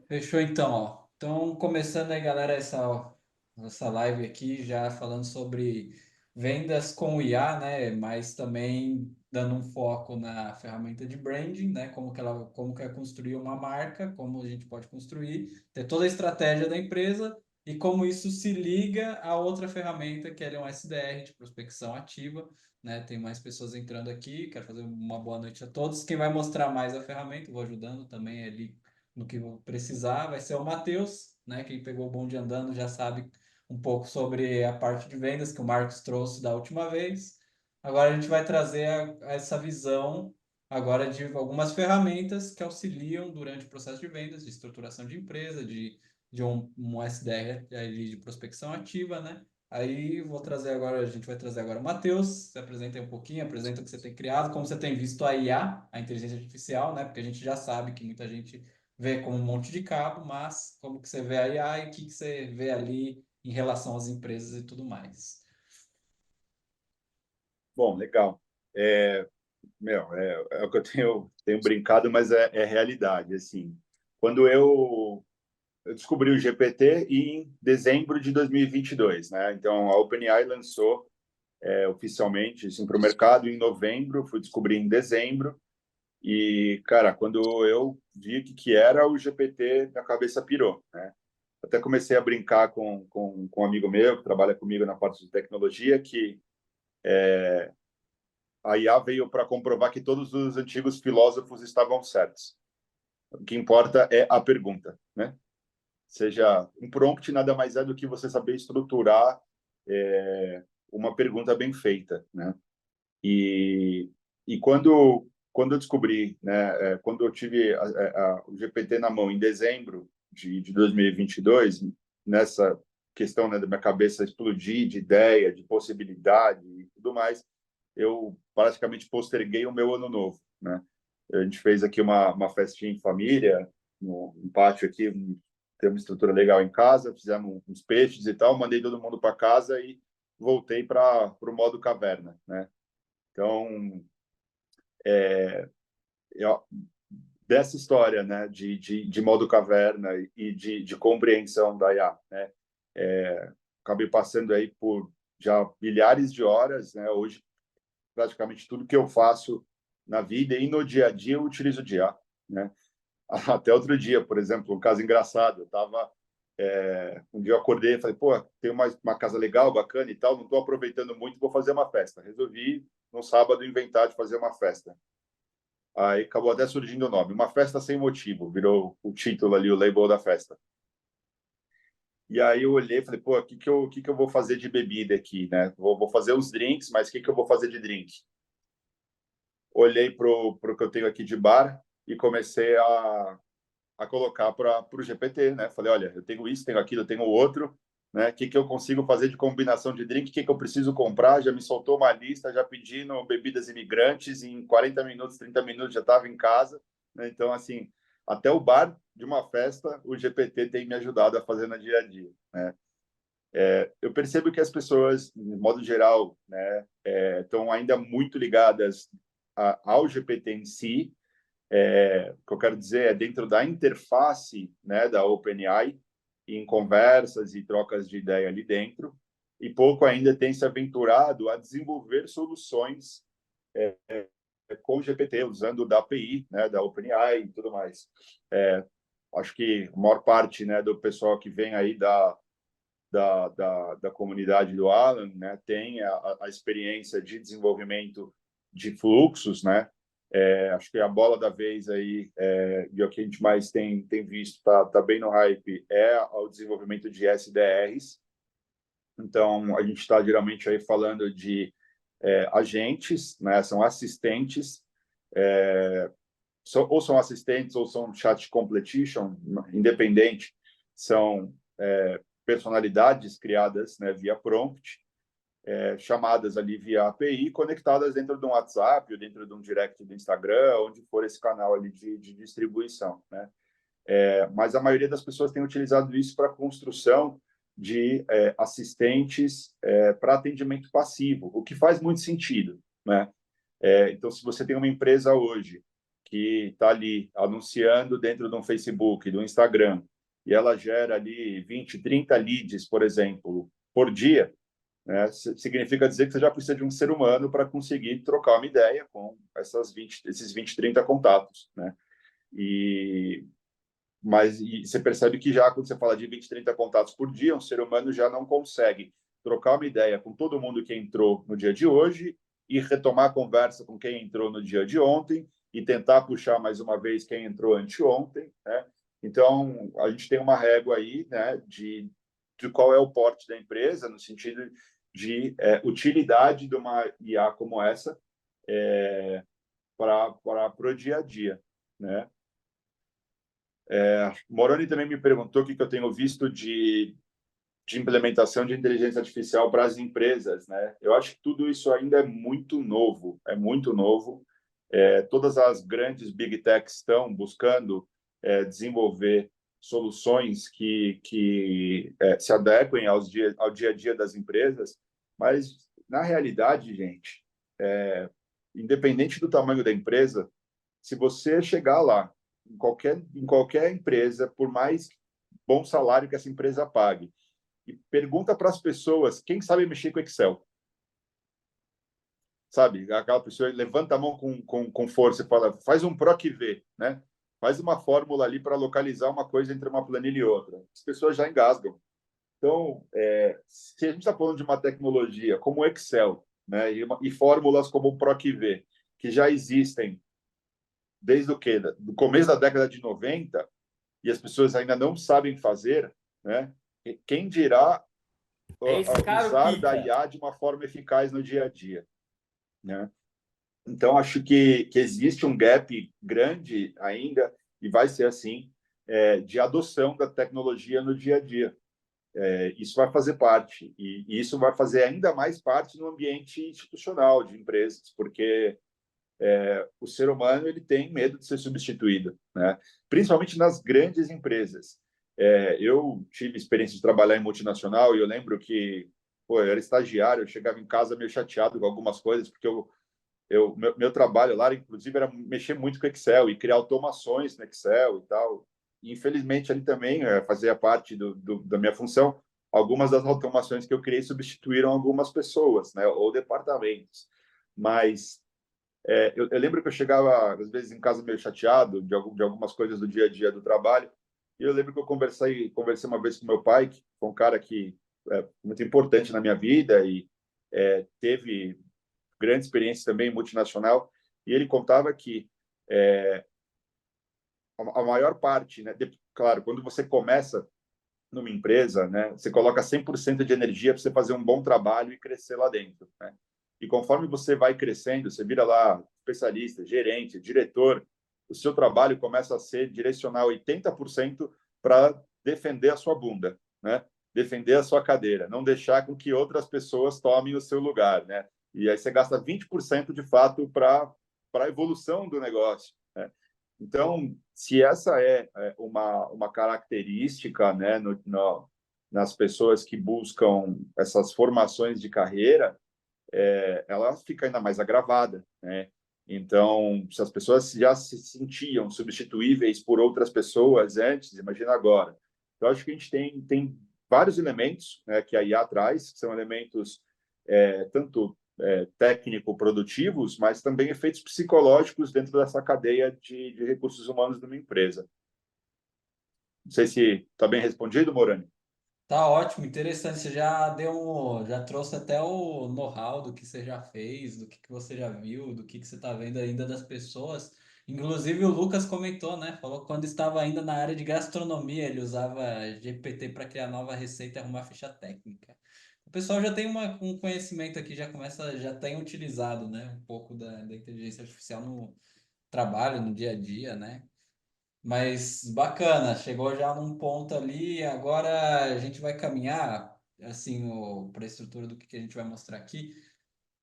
Fechou então, ó. Então, começando aí, galera, essa live aqui, já falando sobre vendas com IA, né? Mas também dando um foco na ferramenta de branding, né? Como que é construir uma marca, como a gente pode construir, ter toda a estratégia da empresa e como isso se liga a outra ferramenta que é um SDR de prospecção ativa, né? Tem mais pessoas entrando aqui, quero fazer uma boa noite a todos. Quem vai mostrar mais a ferramenta, eu vou ajudando também ali no que eu precisar, vai ser o Matheus, né? Quem pegou o bonde andando já sabe um pouco sobre a parte de vendas que o Marcos trouxe da última vez. Agora a gente vai trazer essa visão agora de algumas ferramentas que auxiliam durante o processo de vendas, de estruturação de empresa, de um SDR ali de prospecção ativa, né? Aí vou trazer agora, a gente vai trazer agora o Matheus, se apresenta aí um pouquinho, apresenta o que você tem criado, como você tem visto a IA, a inteligência artificial, né? Porque a gente já sabe que muita gente vê como um monte de cabo, mas como que você vê a IA e o que que você vê ali em relação às empresas e tudo mais. Bom, legal. É o que eu tenho brincado, mas é realidade. Assim, quando eu descobri o GPT em dezembro de 2022, né? Então, a OpenAI lançou oficialmente assim, para o mercado em novembro, fui descobrir em dezembro. E, cara, quando eu vi o que era o GPT, minha cabeça pirou, né? Até comecei a brincar com um amigo meu que trabalha comigo na parte de tecnologia, que a IA veio para comprovar que todos os antigos filósofos estavam certos. O que importa é a pergunta, né? Seja um prompt nada mais é do que você saber estruturar uma pergunta bem feita, né? E, e quando eu descobri, né, quando eu tive o GPT na mão em dezembro de 2022, nessa questão, né, da minha cabeça explodir de ideia, de possibilidade e tudo mais, eu praticamente posterguei o meu ano novo, né? A gente fez aqui uma festinha em família, no pátio aqui, tem uma estrutura legal em casa, fizemos uns peixes e tal, mandei todo mundo para casa e voltei para o modo caverna, né? Então, eu, dessa história, né, de modo caverna e de compreensão da IA, né, acabei passando aí por já milhares de horas, né, hoje praticamente tudo que eu faço na vida e no dia a dia eu utilizo de IA, né. Até outro dia, por exemplo, um caso engraçado, eu estava um dia eu acordei e falei, pô, tem uma casa legal, bacana e tal, não estou aproveitando muito, vou fazer uma festa. Resolvi, no sábado, inventar de fazer uma festa. Aí acabou até surgindo o nome. Uma festa sem motivo, virou o título ali, o label da festa. E aí eu olhei e falei, pô, o que que eu vou fazer de bebida aqui, né? Vou fazer os drinks, mas o que que eu vou fazer de drink? Olhei pro que eu tenho aqui de bar e comecei a colocar para o GPT, né? Falei, olha, eu tenho isso, tenho aquilo, eu tenho outro, né? O que que eu consigo fazer de combinação de drink? O que que eu preciso comprar? Já me soltou uma lista, já pedindo bebidas imigrantes, em 40 minutos, 30 minutos já estava em casa, né? Então, assim, até o bar de uma festa, o GPT tem me ajudado a fazer no dia a dia, né? Eu percebo que as pessoas, de modo geral, né, estão ainda muito ligadas ao GPT em si, o que eu quero dizer é dentro da interface, né, da OpenAI, em conversas e trocas de ideia ali dentro, e pouco ainda tem se aventurado a desenvolver soluções com o GPT, usando da API, né, da OpenAI e tudo mais. Acho que a maior parte, né, do pessoal que vem aí da comunidade do Alan, né, tem a experiência de desenvolvimento de fluxos, né? Acho que a bola da vez aí, e o que a gente mais tem visto, tá bem no hype, é o desenvolvimento de SDRs. Então, a gente está geralmente aí falando de agentes, né? São assistentes, ou são assistentes ou são chat completion, independente, são personalidades criadas, né, via prompt, chamadas ali via API, conectadas dentro de um WhatsApp ou dentro de um direct do Instagram, onde for esse canal ali de distribuição, né? Mas a maioria das pessoas tem utilizado isso para construção de assistentes para atendimento passivo, o que faz muito sentido, né? Então, se você tem uma empresa hoje que está ali anunciando dentro de um Facebook, do Instagram, e ela gera ali 20, 30 leads, por exemplo, por dia, né? Significa dizer que você já precisa de um ser humano para conseguir trocar uma ideia com esses 20, 30 contatos, né? E, e você percebe que já quando você fala de 20, 30 contatos por dia, um ser humano já não consegue trocar uma ideia com todo mundo que entrou no dia de hoje e retomar a conversa com quem entrou no dia de ontem e tentar puxar mais uma vez quem entrou anteontem, né? Então, a gente tem uma régua aí, né, de qual é o porte da empresa, no sentido de utilidade de uma IA como essa para o dia a dia, né? Moroni também me perguntou o que eu tenho visto de implementação de inteligência artificial para as empresas, né? Eu acho que tudo isso ainda é muito novo. Todas as grandes big techs estão buscando desenvolver soluções que se adequem ao dia a dia das empresas, mas na realidade, gente, independente do tamanho da empresa, se você chegar lá em qualquer empresa, por mais bom salário que essa empresa pague, e pergunta para as pessoas quem sabe mexer com Excel, sabe? Aquela pessoa levanta a mão com força e fala, faz um PROC-V, né? Faz uma fórmula ali para localizar uma coisa entre uma planilha e outra. As pessoas já engasgam. Então, se a gente está falando de uma tecnologia como o Excel, né, e fórmulas como o PROC-V, que já existem desde o quê? Do começo da década de 90, e as pessoas ainda não sabem fazer, né? Quem dirá É esse cara o usar da pica. IA de uma forma eficaz no dia a dia, né? Então, acho que existe um gap grande ainda, e vai ser assim, de adoção da tecnologia no dia a dia. Isso vai fazer parte, e isso vai fazer ainda mais parte no ambiente institucional de empresas, porque o ser humano ele tem medo de ser substituído, né? Principalmente nas grandes empresas. Eu tive experiência de trabalhar em multinacional e eu lembro que pô, eu era estagiário, eu chegava em casa meio chateado com algumas coisas, porque meu trabalho lá, inclusive, era mexer muito com Excel e criar automações no Excel e tal. E, infelizmente, ali também fazia parte da minha função. Algumas das automações que eu criei substituíram algumas pessoas, né, ou departamentos. Mas eu lembro que eu chegava, às vezes, em casa meio chateado de algumas coisas do dia a dia do trabalho. E eu lembro que eu conversei uma vez com meu pai, que foi um cara que é muito importante na minha vida e teve grande experiência também multinacional. E ele contava que a maior parte, né, claro, quando você começa numa empresa, né, você coloca 100% de energia para você fazer um bom trabalho e crescer lá dentro, né? E conforme você vai crescendo, você vira lá especialista, gerente, diretor, o seu trabalho começa a ser direcionar 80% para defender a sua bunda, né? Defender a sua cadeira, não deixar com que outras pessoas tomem o seu lugar, né? E aí você gasta 20% de fato para a evolução do negócio, né? Então, se essa é uma característica, né, nas pessoas que buscam essas formações de carreira, ela fica ainda mais agravada, né? Então, se as pessoas já se sentiam substituíveis por outras pessoas antes, imagina agora. Então, acho que a gente tem vários elementos, né, que a IA traz, que são elementos tanto técnico-produtivos, mas também efeitos psicológicos dentro dessa cadeia de recursos humanos de uma empresa. Não sei se está bem respondido, Morani. Tá ótimo, interessante. Você já já trouxe até o know-how do que você já fez, do que você já viu, do que você está vendo ainda das pessoas. Inclusive o Lucas comentou, né? Falou que quando estava ainda na área de gastronomia, ele usava GPT para criar nova receita e arrumar ficha técnica. O pessoal já tem um conhecimento aqui, já tem utilizado, né? Um pouco da inteligência artificial no trabalho, no dia a dia, né? Mas bacana, chegou já num ponto ali. Agora a gente vai caminhar assim para a estrutura do que a gente vai mostrar aqui.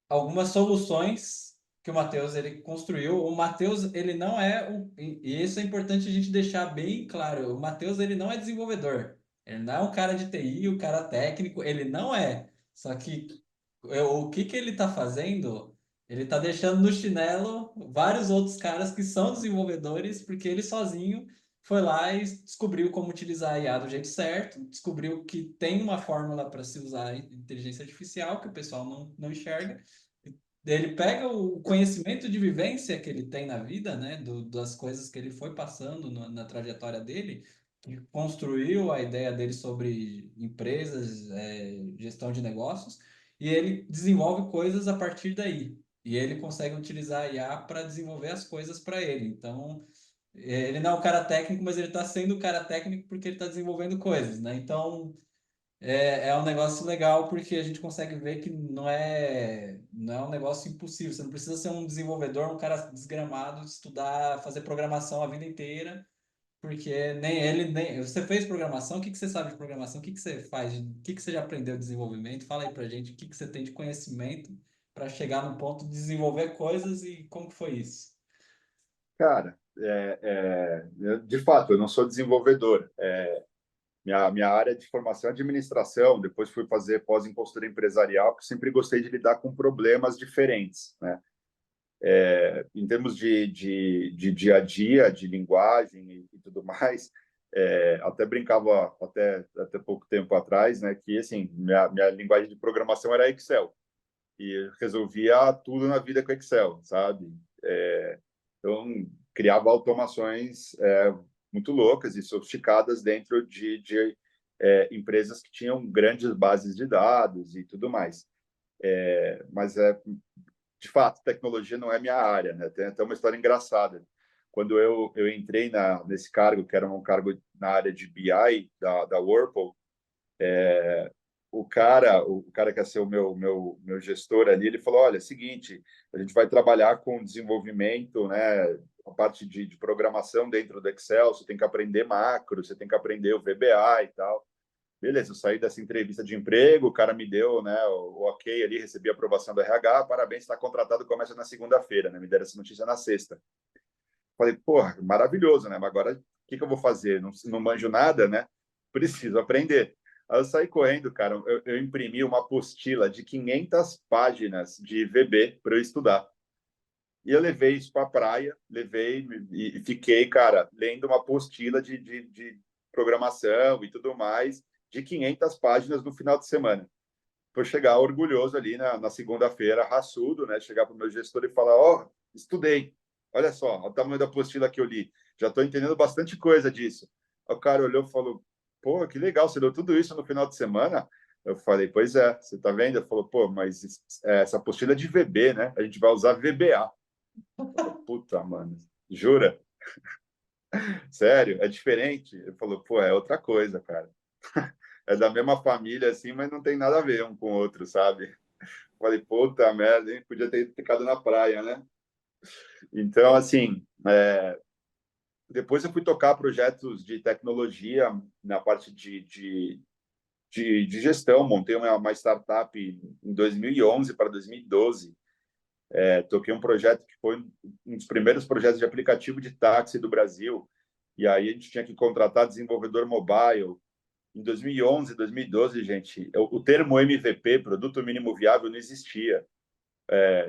Algumas soluções que o Matheus ele construiu. O Matheus ele não é e isso é importante a gente deixar bem claro. O Matheus ele não é desenvolvedor. Ele não é um cara de TI, o cara técnico. Ele não é. Só que o que ele está fazendo? Ele está deixando no chinelo vários outros caras que são desenvolvedores, porque ele sozinho foi lá e descobriu como utilizar a IA do jeito certo, descobriu que tem uma fórmula para se usar a inteligência artificial que o pessoal não enxerga. Ele pega o conhecimento de vivência que ele tem na vida, né, das coisas que ele foi passando na trajetória dele, que construiu a ideia dele sobre empresas, gestão de negócios, e ele desenvolve coisas a partir daí. E ele consegue utilizar a IA para desenvolver as coisas para ele. Então, ele não é um cara técnico, mas ele está sendo o cara técnico porque ele está desenvolvendo coisas, né? Então, é um negócio legal porque a gente consegue ver que não é um negócio impossível. Você não precisa ser um desenvolvedor, um cara desgramado, estudar, fazer programação a vida inteira, porque nem ele, nem. Você fez programação, o que que você sabe de programação? O que que você faz? O que que você já aprendeu de desenvolvimento? Fala aí pra gente o que que você tem de conhecimento para chegar no ponto de desenvolver coisas e como que foi isso? Cara, de fato, eu não sou desenvolvedor. Minha área de formação é administração, depois fui fazer pós em consultoria empresarial, porque sempre gostei de lidar com problemas diferentes, né? Em termos de dia a dia, de linguagem e tudo mais, até brincava até pouco tempo atrás, né, que assim, minha linguagem de programação era Excel, e eu resolvia tudo na vida com Excel, sabe? Então, criava automações muito loucas e sofisticadas dentro de empresas que tinham grandes bases de dados e tudo mais. Mas, de fato, tecnologia não é minha área, né? Tem até uma história engraçada. Quando eu entrei nesse cargo, que era um cargo na área de BI da Whirlpool, o cara que ia ser o meu gestor ali, ele falou: olha, é o seguinte, a gente vai trabalhar com desenvolvimento, né? A parte de programação dentro do Excel, você tem que aprender macro, você tem que aprender o VBA e tal. Beleza, eu saí dessa entrevista de emprego, o cara me deu, né, o ok ali, recebi a aprovação do RH, parabéns, está contratado, começa na segunda-feira, né? Me deram essa notícia na sexta. Falei, porra, maravilhoso, né? Mas agora o que eu vou fazer? Não manjo nada, né? Preciso aprender. Aí eu saí correndo, cara. Eu imprimi uma apostila de 500 páginas de VB para eu estudar. E eu levei isso para a praia, levei e fiquei, cara, lendo uma apostila de programação e tudo mais, de 500 páginas no final de semana. Por chegar orgulhoso ali na segunda-feira, raçudo, né? Chegar para o meu gestor e falar: ó, oh, estudei. Olha só, o tamanho da apostila que eu li. Já estou entendendo bastante coisa disso. O cara olhou e falou: pô, que legal, você deu tudo isso no final de semana? Eu falei: pois é, você está vendo? Ele falou: pô, mas essa apostila é de VB, né? A gente vai usar VBA. Eu falei: puta, mano, jura? Sério? É diferente? Ele falou: pô, é outra coisa, cara. É da mesma família, assim, mas não tem nada a ver um com o outro, sabe? Falei, puta merda, hein? Podia ter ficado na praia, né? Então, assim, depois eu fui tocar projetos de tecnologia na parte de gestão. Montei uma startup em 2011 para 2012. Toquei um projeto que foi um dos primeiros projetos de aplicativo de táxi do Brasil. E aí a gente tinha que contratar desenvolvedor mobile. Em 2011, 2012, gente, o termo MVP, Produto Mínimo Viável, não existia.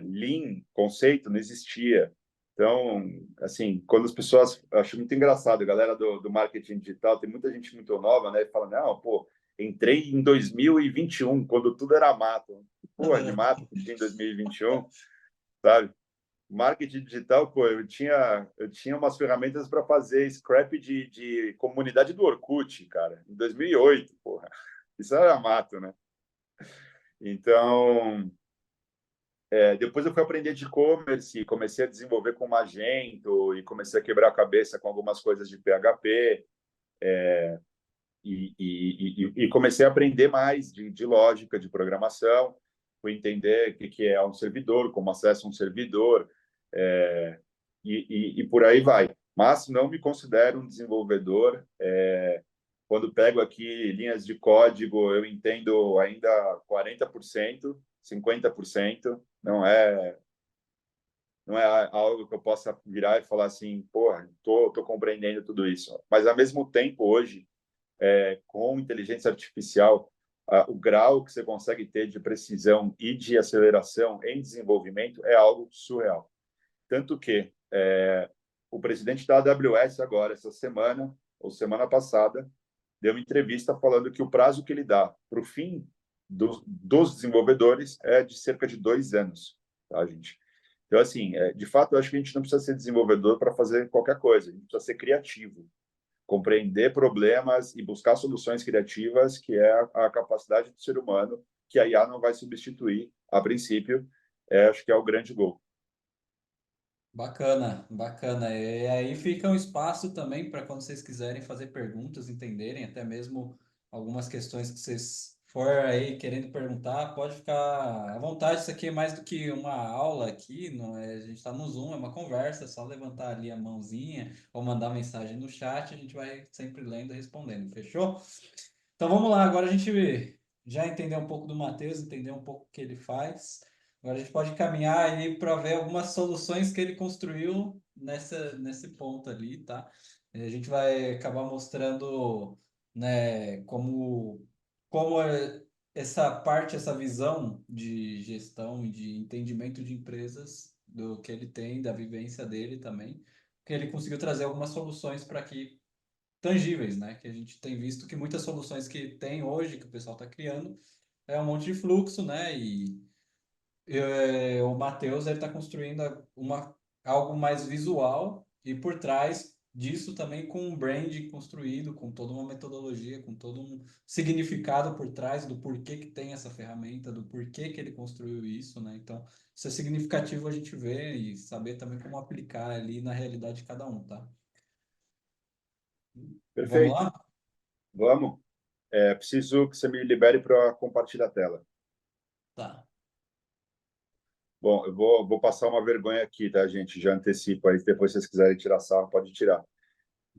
Lean, conceito, não existia. Então, assim, quando as pessoas... Acho muito engraçado, a galera do marketing digital, tem muita gente muito nova, né? E fala, não, pô, entrei em 2021, quando tudo era mato. Porra, de mato que tinha em 2021, sabe? Marketing digital, pô, eu tinha umas ferramentas para fazer scrap de comunidade do Orkut, cara, em 2008, porra. Isso era mato, né? Então, depois eu fui aprender de e-commerce, comecei a desenvolver com Magento e comecei a quebrar a cabeça com algumas coisas de PHP e comecei a aprender mais de lógica de programação, fui entender o que é um servidor, como acessa um servidor e por aí vai. Mas não me considero um desenvolvedor. Quando pego aqui linhas de código, eu entendo ainda 40%, 50%. Não é algo que eu possa virar e falar assim, porra, tô compreendendo tudo isso. Mas, ao mesmo tempo, hoje, com inteligência artificial, o grau que você consegue ter de precisão e de aceleração em desenvolvimento é algo surreal. Tanto que o presidente da AWS agora, essa semana, ou semana passada, deu uma entrevista falando que o prazo que ele dá para o fim dos desenvolvedores é de cerca de 2 anos, tá, gente? Então, assim, de fato, eu acho que a gente não precisa ser desenvolvedor para fazer qualquer coisa, a gente precisa ser criativo, compreender problemas e buscar soluções criativas, que é a capacidade do ser humano, que a IA não vai substituir, a princípio, acho que é o grande gol. Bacana, bacana. E aí fica um espaço também para quando vocês quiserem fazer perguntas, entenderem, até mesmo algumas questões que vocês for aí querendo perguntar, pode ficar à vontade. Isso aqui é mais do que uma aula aqui, não é? A gente está no Zoom, é uma conversa, é só levantar ali a mãozinha ou mandar mensagem no chat, a gente vai sempre lendo e respondendo, fechou? Então vamos lá, agora a gente já entendeu um pouco do Matheus, entendeu um pouco o que ele faz. Agora a gente pode caminhar aí para ver algumas soluções que ele construiu nesse ponto ali, tá? E a gente vai acabar mostrando, né, essa parte, essa visão de gestão e de entendimento de empresas do que ele tem, da vivência dele também, que ele conseguiu trazer algumas soluções para que tangíveis, né? Que a gente tem visto que muitas soluções que tem hoje, que o pessoal está criando, é um monte de fluxo, né? O Matheus ele está construindo algo mais visual e por trás disso também com um brand construído, com toda uma metodologia, com todo um significado por trás do porquê que tem essa ferramenta, do porquê que ele construiu isso, né? Então, isso é significativo a gente ver e saber também como aplicar ali na realidade de cada um, tá? Vamos Perfeito. lá? Vamos. Preciso que você me libere para compartilhar a tela. Tá. Bom, eu vou passar uma vergonha aqui, tá, gente? Já antecipo aí, depois se vocês quiserem tirar sarro, pode tirar.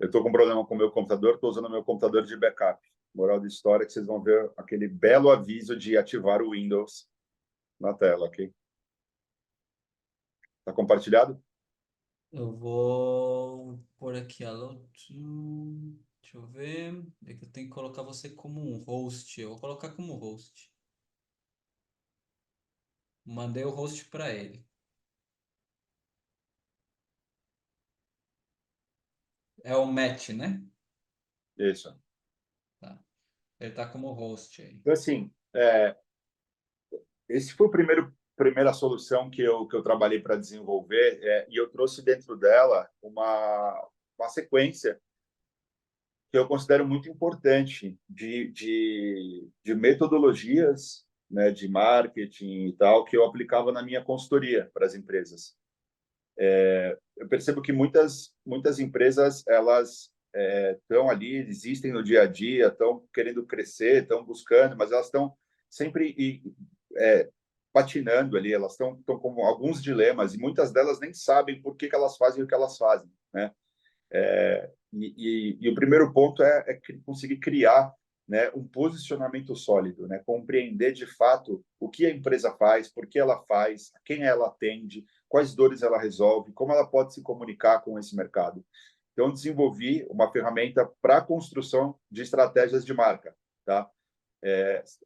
Eu estou com um problema com o meu computador, estou usando o meu computador de backup. Moral da história é que vocês vão ver aquele belo aviso de ativar o Windows na tela, ok? Está compartilhado? Eu vou por aqui, alô. Deixa eu ver. É que eu tenho que colocar você como um host. Eu vou colocar como host. Mandei o host para ele. É o Matt, né? Isso. Tá. Ele tá como host aí. Então, assim, esse foi primeira solução que eu trabalhei para desenvolver, e eu trouxe dentro dela uma sequência que eu considero muito importante de metodologias, né, de marketing e tal, que eu aplicava na minha consultoria para as empresas. Eu percebo que muitas empresas, elas estão ali, existem no dia a dia, estão querendo crescer, estão buscando, mas elas estão sempre patinando ali, elas estão com alguns dilemas, e muitas delas nem sabem por que elas fazem o que elas fazem, né? E o primeiro ponto é conseguir criar, né, um posicionamento sólido, né, compreender de fato o que a empresa faz, por que ela faz, a quem ela atende, quais dores ela resolve, como ela pode se comunicar com esse mercado. Então, desenvolvi uma ferramenta para a construção de estratégias de marca. Tá?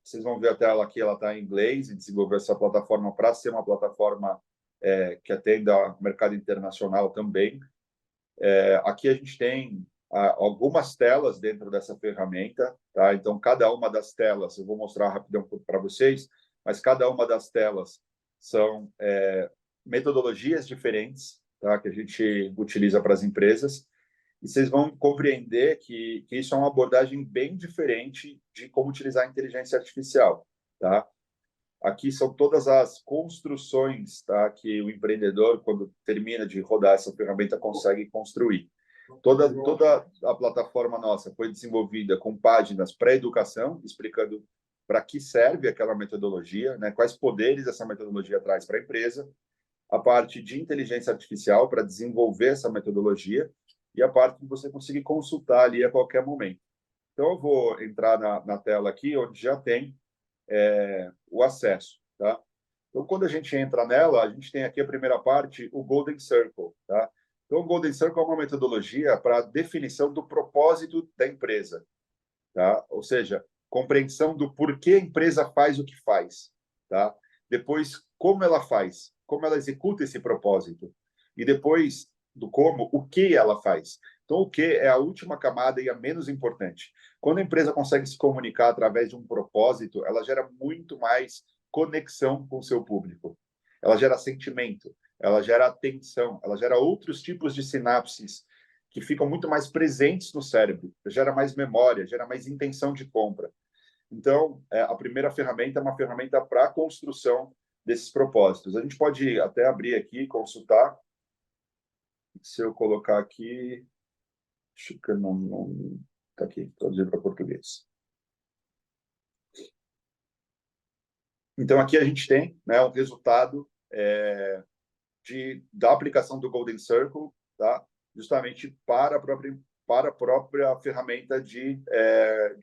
Vocês vão ver a tela aqui, ela está em inglês, e desenvolver essa plataforma para ser uma plataforma que atenda ao mercado internacional também. Aqui a gente tem algumas telas dentro dessa ferramenta, tá? Então, cada uma das telas, eu vou mostrar rapidão para vocês, mas cada uma das telas são metodologias diferentes, tá? Que a gente utiliza para as empresas, e vocês vão compreender que isso é uma abordagem bem diferente de como utilizar a inteligência artificial, tá? Aqui são todas as construções, tá, que o empreendedor, quando termina de rodar essa ferramenta, consegue construir. Toda a plataforma nossa foi desenvolvida com páginas para educação, explicando para que serve aquela metodologia, né, quais poderes essa metodologia traz para a empresa, a parte de inteligência artificial para desenvolver essa metodologia e a parte de você conseguir consultar ali a qualquer momento. Então, eu vou entrar na tela aqui, onde já tem o acesso, tá? Então, quando a gente entra nela, a gente tem aqui a primeira parte, o Golden Circle, tá? Então, o Golden Circle é uma metodologia para a definição do propósito da empresa, tá? Ou seja, compreensão do porquê a empresa faz o que faz, tá? Depois, como ela faz, como ela executa esse propósito. E depois do como, o que ela faz. Então, o que é a última camada e a menos importante. Quando a empresa consegue se comunicar através de um propósito, ela gera muito mais conexão com o seu público. Ela gera sentimento, ela gera atenção, ela gera outros tipos de sinapses que ficam muito mais presentes no cérebro, gera mais memória, gera mais intenção de compra. Então, a primeira ferramenta é uma ferramenta para a construção desses propósitos. A gente pode até abrir aqui, consultar. Se eu colocar aqui, acho que não está aqui, traduzido para português. Então, aqui a gente tem, né, um resultado da aplicação do Golden Circle, tá? Justamente para a própria ferramenta de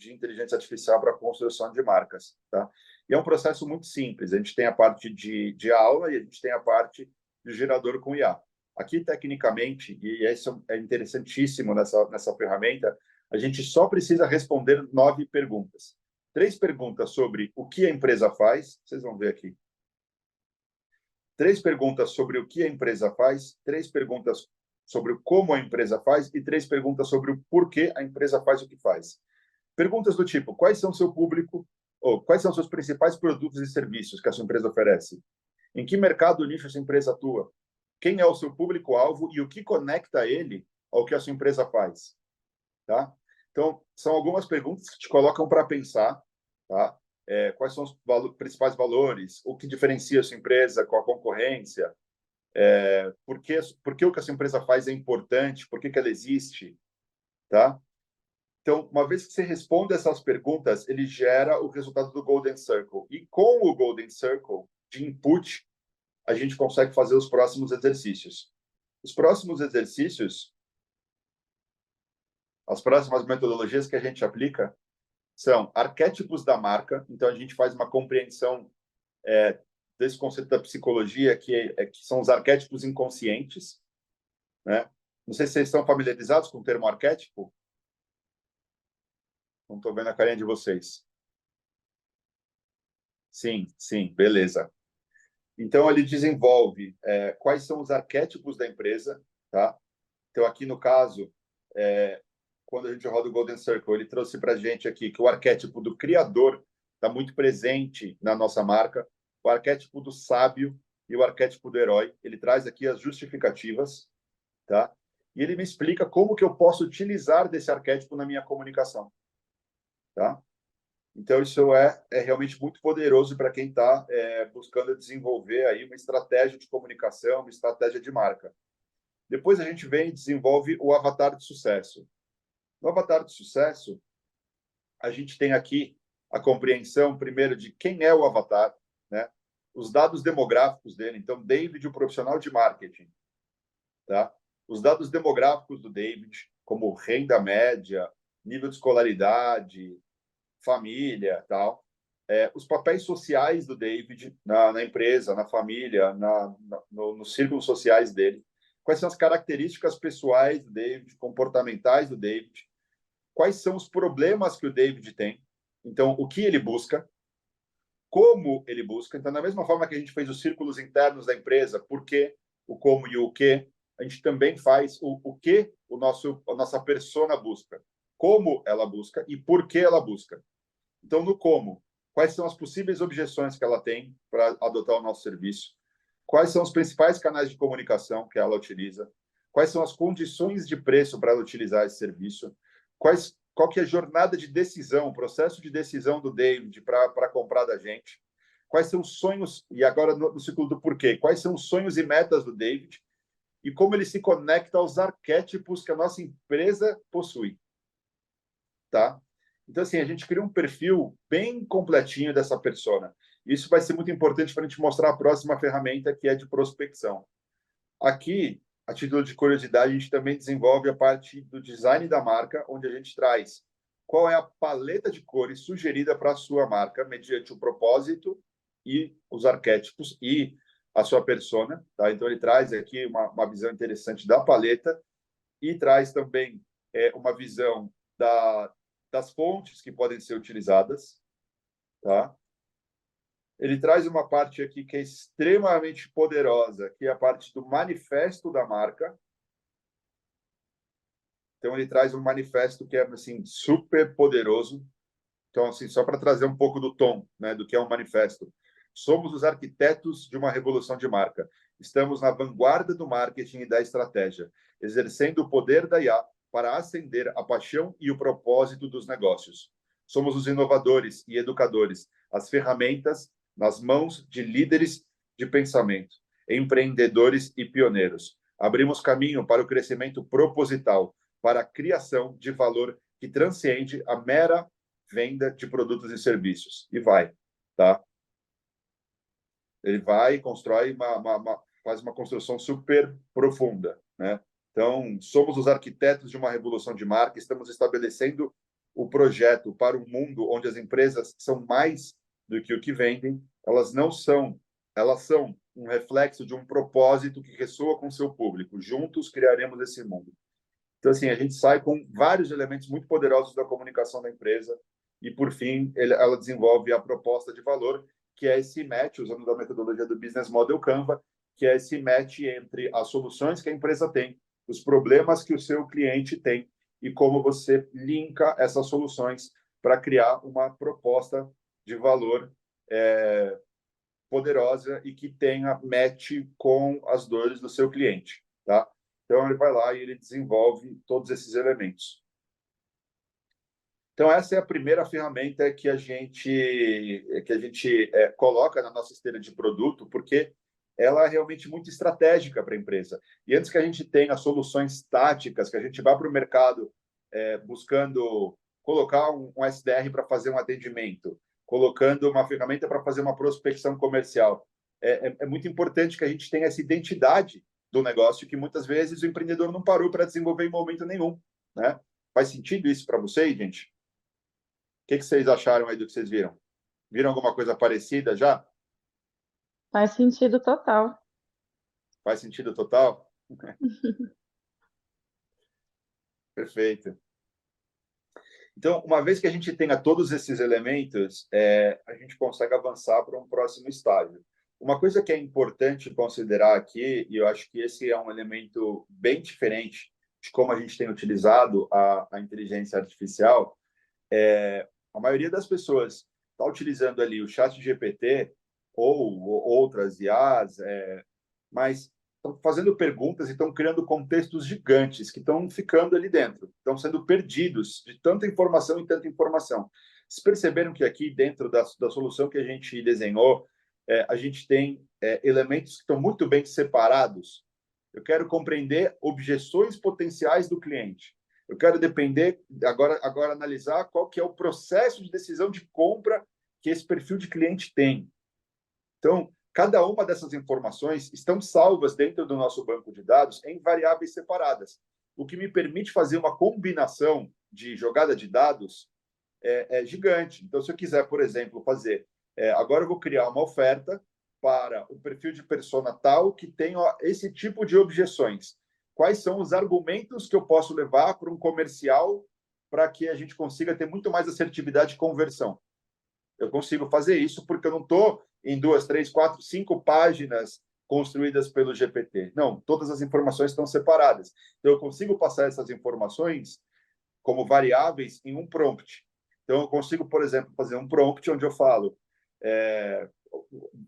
inteligência artificial para a construção de marcas. Tá? E é um processo muito simples. A gente tem a parte de aula e a gente tem a parte de gerador com IA. Aqui, tecnicamente, e isso é interessantíssimo nessa ferramenta, a gente só precisa responder 9 perguntas. 3 perguntas sobre o que a empresa faz, vocês vão ver aqui. 3 perguntas sobre o que a empresa faz, 3 perguntas sobre como a empresa faz e 3 perguntas sobre o porquê a empresa faz o que faz. Perguntas do tipo: quais são seu público, ou quais são seus principais produtos e serviços que a sua empresa oferece? Em que mercado nicho a sua empresa atua? Quem é o seu público-alvo e o que conecta ele ao que a sua empresa faz? Tá? Então, são algumas perguntas que te colocam para pensar, tá? Quais são os principais valores, o que diferencia a sua empresa com a concorrência, por que o que a sua empresa faz é importante, por que ela existe, tá? Então, uma vez que você responde essas perguntas, ele gera o resultado do Golden Circle. E com o Golden Circle de input, a gente consegue fazer os próximos exercícios. Os próximos exercícios, as próximas metodologias que a gente aplica são arquétipos da marca. Então, a gente faz uma compreensão desse conceito da psicologia, que são os arquétipos inconscientes. Né? Não sei se vocês estão familiarizados com o termo arquétipo. Não estou vendo a carinha de vocês. Sim, sim, beleza. Então, ele desenvolve quais são os arquétipos da empresa. Tá? Então, aqui no caso, quando a gente roda o Golden Circle, ele trouxe para a gente aqui que o arquétipo do criador está muito presente na nossa marca, o arquétipo do sábio e o arquétipo do herói. Ele traz aqui as justificativas, tá? E ele me explica como que eu posso utilizar desse arquétipo na minha comunicação, tá? Então, isso é realmente muito poderoso para quem está buscando desenvolver aí uma estratégia de comunicação, uma estratégia de marca. Depois a gente vem e desenvolve o avatar de sucesso. No avatar de sucesso, a gente tem aqui a compreensão, primeiro, de quem é o avatar, né? Os dados demográficos dele. Então, David, o profissional de marketing. Tá? Os dados demográficos do David, como renda média, nível de escolaridade, família, tal. Os papéis sociais do David na empresa, na família, nos círculos sociais dele. Quais são as características pessoais do David, comportamentais do David? Quais são os problemas que o David tem? Então, o que ele busca? Como ele busca? Então, da mesma forma que a gente fez os círculos internos da empresa, por quê, o como e o que, a gente também faz o que a nossa persona busca, como ela busca e por que ela busca. Então, no como, quais são as possíveis objeções que ela tem para adotar o nosso serviço? Quais são os principais canais de comunicação que ela utiliza? Quais são as condições de preço para ela utilizar esse serviço? Qual que é a jornada de decisão, o processo de decisão do David para comprar da gente? Quais são os sonhos, e agora no ciclo do porquê, quais são os sonhos e metas do David? E como ele se conecta aos arquétipos que a nossa empresa possui. Tá? Então, assim, a gente cria um perfil bem completinho dessa persona. Isso vai ser muito importante para a gente mostrar a próxima ferramenta, que é de prospecção. Aqui, a título de curiosidade, a gente também desenvolve a parte do design da marca, onde a gente traz qual é a paleta de cores sugerida para a sua marca, mediante o propósito e os arquétipos e a sua persona. Tá? Então, ele traz aqui uma visão interessante da paleta e traz também uma visão das fontes que podem ser utilizadas, tá? Ele traz uma parte aqui que é extremamente poderosa, que é a parte do manifesto da marca. Então, ele traz um manifesto que é assim, super poderoso. Então, assim, só para trazer um pouco do tom, né, do que é um manifesto. Somos os arquitetos de uma revolução de marca. Estamos na vanguarda do marketing e da estratégia, exercendo o poder da IA para acender a paixão e o propósito dos negócios. Somos os inovadores e educadores, as ferramentas nas mãos de líderes de pensamento, empreendedores e pioneiros. Abrimos caminho para o crescimento proposital, para a criação de valor que transcende a mera venda de produtos e serviços. E vai, tá? Ele vai e constrói faz uma construção super profunda, né? Então, somos os arquitetos de uma revolução de marca, estamos estabelecendo o projeto para um mundo onde as empresas são mais do que o que vendem, elas não são, elas são um reflexo de um propósito que ressoa com o seu público. Juntos criaremos esse mundo. Então, assim, a gente sai com vários elementos muito poderosos da comunicação da empresa e, por fim, ela desenvolve a proposta de valor, que é esse match, usando da metodologia do Business Model Canva, que é esse match entre as soluções que a empresa tem, os problemas que o seu cliente tem e como você linka essas soluções para criar uma proposta de valor poderosa e que tenha match com as dores do seu cliente, tá? Então, ele vai lá e ele desenvolve todos esses elementos. Então, essa é a primeira ferramenta que a gente coloca na nossa esteira de produto, porque ela é realmente muito estratégica para a empresa. E antes que a gente tenha soluções táticas, que a gente vá para o mercado buscando colocar um SDR para fazer um atendimento, colocando uma ferramenta para fazer uma prospecção comercial, é muito importante que a gente tenha essa identidade do negócio que muitas vezes o empreendedor não parou para desenvolver em momento nenhum, né? Faz sentido isso para vocês, gente? O que vocês acharam aí do que vocês viram? Viram alguma coisa parecida já? Faz sentido total. Faz sentido total? Perfeito. Então, uma vez que a gente tenha todos esses elementos, a gente consegue avançar para um próximo estágio. Uma coisa que é importante considerar aqui, e eu acho que esse é um elemento bem diferente de como a gente tem utilizado a inteligência artificial, a maioria das pessoas está utilizando ali o chat GPT ou outras IAs, mas estão fazendo perguntas e estão criando contextos gigantes que estão ficando ali dentro, estão sendo perdidos de tanta informação e tanta informação. Vocês perceberam que aqui dentro da solução que a gente desenhou, a gente tem elementos que estão muito bem separados. Eu quero compreender objeções potenciais do cliente. Eu quero depender agora analisar qual que é o processo de decisão de compra que esse perfil de cliente tem. Então, cada uma dessas informações estão salvas dentro do nosso banco de dados em variáveis separadas, o que me permite fazer uma combinação de jogada de dados gigante. Então, se eu quiser, por exemplo, agora eu vou criar uma oferta para o perfil de persona tal que tem esse tipo de objeções. Quais são os argumentos que eu posso levar para um comercial para que a gente consiga ter muito mais assertividade e conversão? Eu consigo fazer isso porque eu não estou em 2, 3, 4, 5 páginas construídas pelo GPT. Não, todas as informações estão separadas. Então, eu consigo passar essas informações como variáveis em um prompt. Então, eu consigo, por exemplo, fazer um prompt onde eu falo: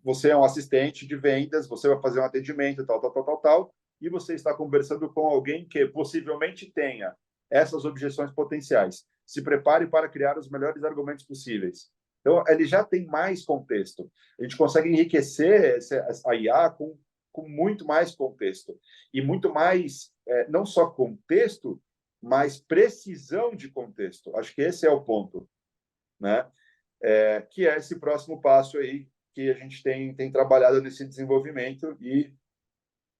você é um assistente de vendas, você vai fazer um atendimento, tal, tal, tal, tal, tal, e você está conversando com alguém que possivelmente tenha essas objeções potenciais. Se prepare para criar os melhores argumentos possíveis. Então, ele já tem mais contexto. A gente consegue enriquecer a IA com muito mais contexto. E muito mais, não só contexto, mas precisão de contexto. Acho que esse é o ponto, né? Que é esse próximo passo aí que a gente tem trabalhado nesse desenvolvimento. E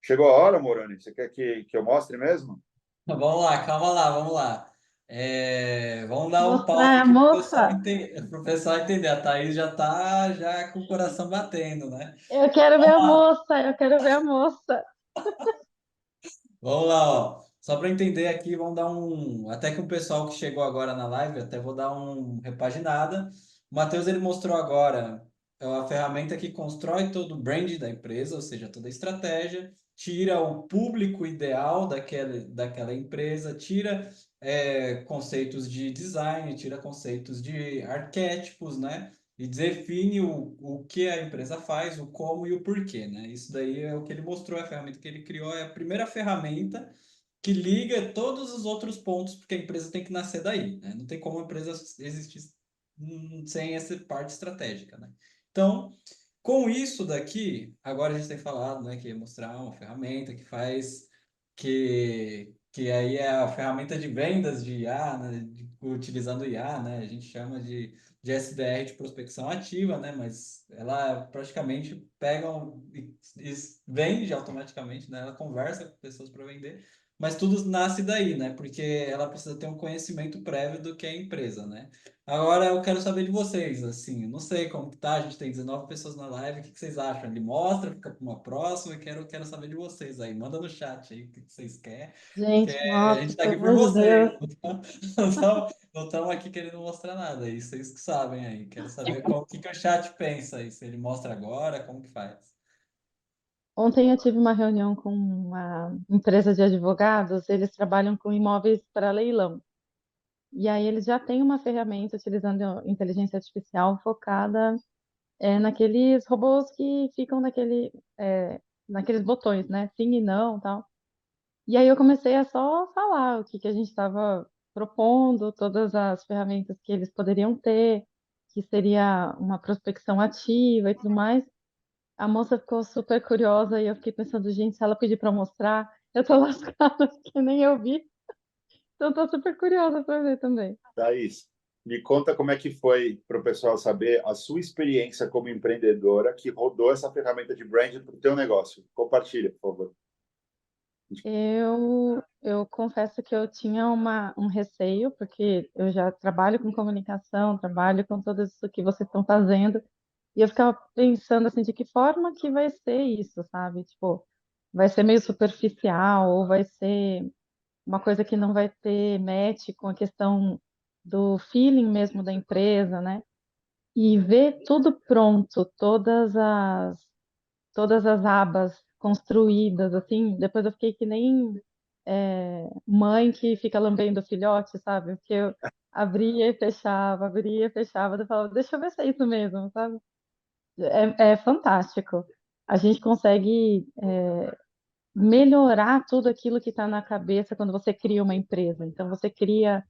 chegou a hora, Moroni? Você quer que eu mostre mesmo? Vamos lá, calma lá, vamos lá. Vamos dar um pause Mostrar a aqui moça. para o pessoal entender. A Thaís já está já com o coração batendo, né? Eu quero ver Vamos a lá, moça. Eu quero ver a moça. vamos lá, ó. Só para entender aqui, vamos dar até que o pessoal que chegou agora na live, até vou dar repaginada. O Matheus, ele mostrou agora a ferramenta que constrói todo o brand da empresa, ou seja, toda a estratégia, tira o público ideal daquela empresa, tira conceitos de design, tira conceitos de arquétipos, né? E define o que a empresa faz, o como e o porquê, né? Isso daí é o que ele mostrou, a ferramenta que ele criou, é a primeira ferramenta que liga todos os outros pontos, porque a empresa tem que nascer daí, né? Não tem como a empresa existir sem essa parte estratégica, né? Então, com isso daqui, agora a gente tem falado, né, que é mostrar uma ferramenta que faz que aí é a ferramenta de vendas de IA, né, utilizando IA, né? A gente chama de SDR, de prospecção ativa, né? Mas ela praticamente pega e vende automaticamente, né? Ela conversa com pessoas para vender, mas tudo nasce daí, né? Porque ela precisa ter um conhecimento prévio do que é a empresa, né? Agora eu quero saber de vocês, assim, eu não sei como que tá, a gente tem 19 pessoas na live, o que que vocês acham? Ele mostra, fica para uma próxima, eu quero saber de vocês aí, manda no chat aí o que que vocês querem, porque Gente, a nossa, gente tá pelo aqui por amor de vocês, Deus. não estamos aqui querendo mostrar nada aí, vocês que sabem aí, quero saber o que que o chat pensa aí, se ele mostra agora, como que faz. Ontem eu tive uma reunião com uma empresa de advogados, eles trabalham com imóveis para leilão. E aí eles já têm uma ferramenta utilizando inteligência artificial focada naqueles robôs que ficam naqueles botões, né? Sim e não, tal. E aí eu comecei a só falar o que que a gente estava propondo, todas as ferramentas que eles poderiam ter, que seria uma prospecção ativa e tudo mais. A moça ficou super curiosa e eu fiquei pensando, gente, se ela pedir para mostrar, eu tô lascada, que nem eu vi. Então, eu tô super curiosa para ver também. Thaís, me conta como é que foi para o pessoal saber a sua experiência como empreendedora que rodou essa ferramenta de branding para o teu negócio. Compartilha, por favor. Eu confesso que eu tinha um receio, porque eu já trabalho com comunicação, trabalho com tudo isso que vocês estão fazendo, e eu ficava pensando assim, de que forma que vai ser isso, sabe? Tipo, vai ser meio superficial, ou vai ser uma coisa que não vai ter match com a questão do feeling mesmo da empresa, né? E ver tudo pronto, todas as abas construídas, assim, depois eu fiquei que nem mãe que fica lambendo o filhote, sabe? Porque eu abria e fechava, eu falava, deixa eu ver se é isso mesmo, sabe? É fantástico. A gente consegue melhorar tudo aquilo que está na cabeça quando você cria uma empresa. Então, você cria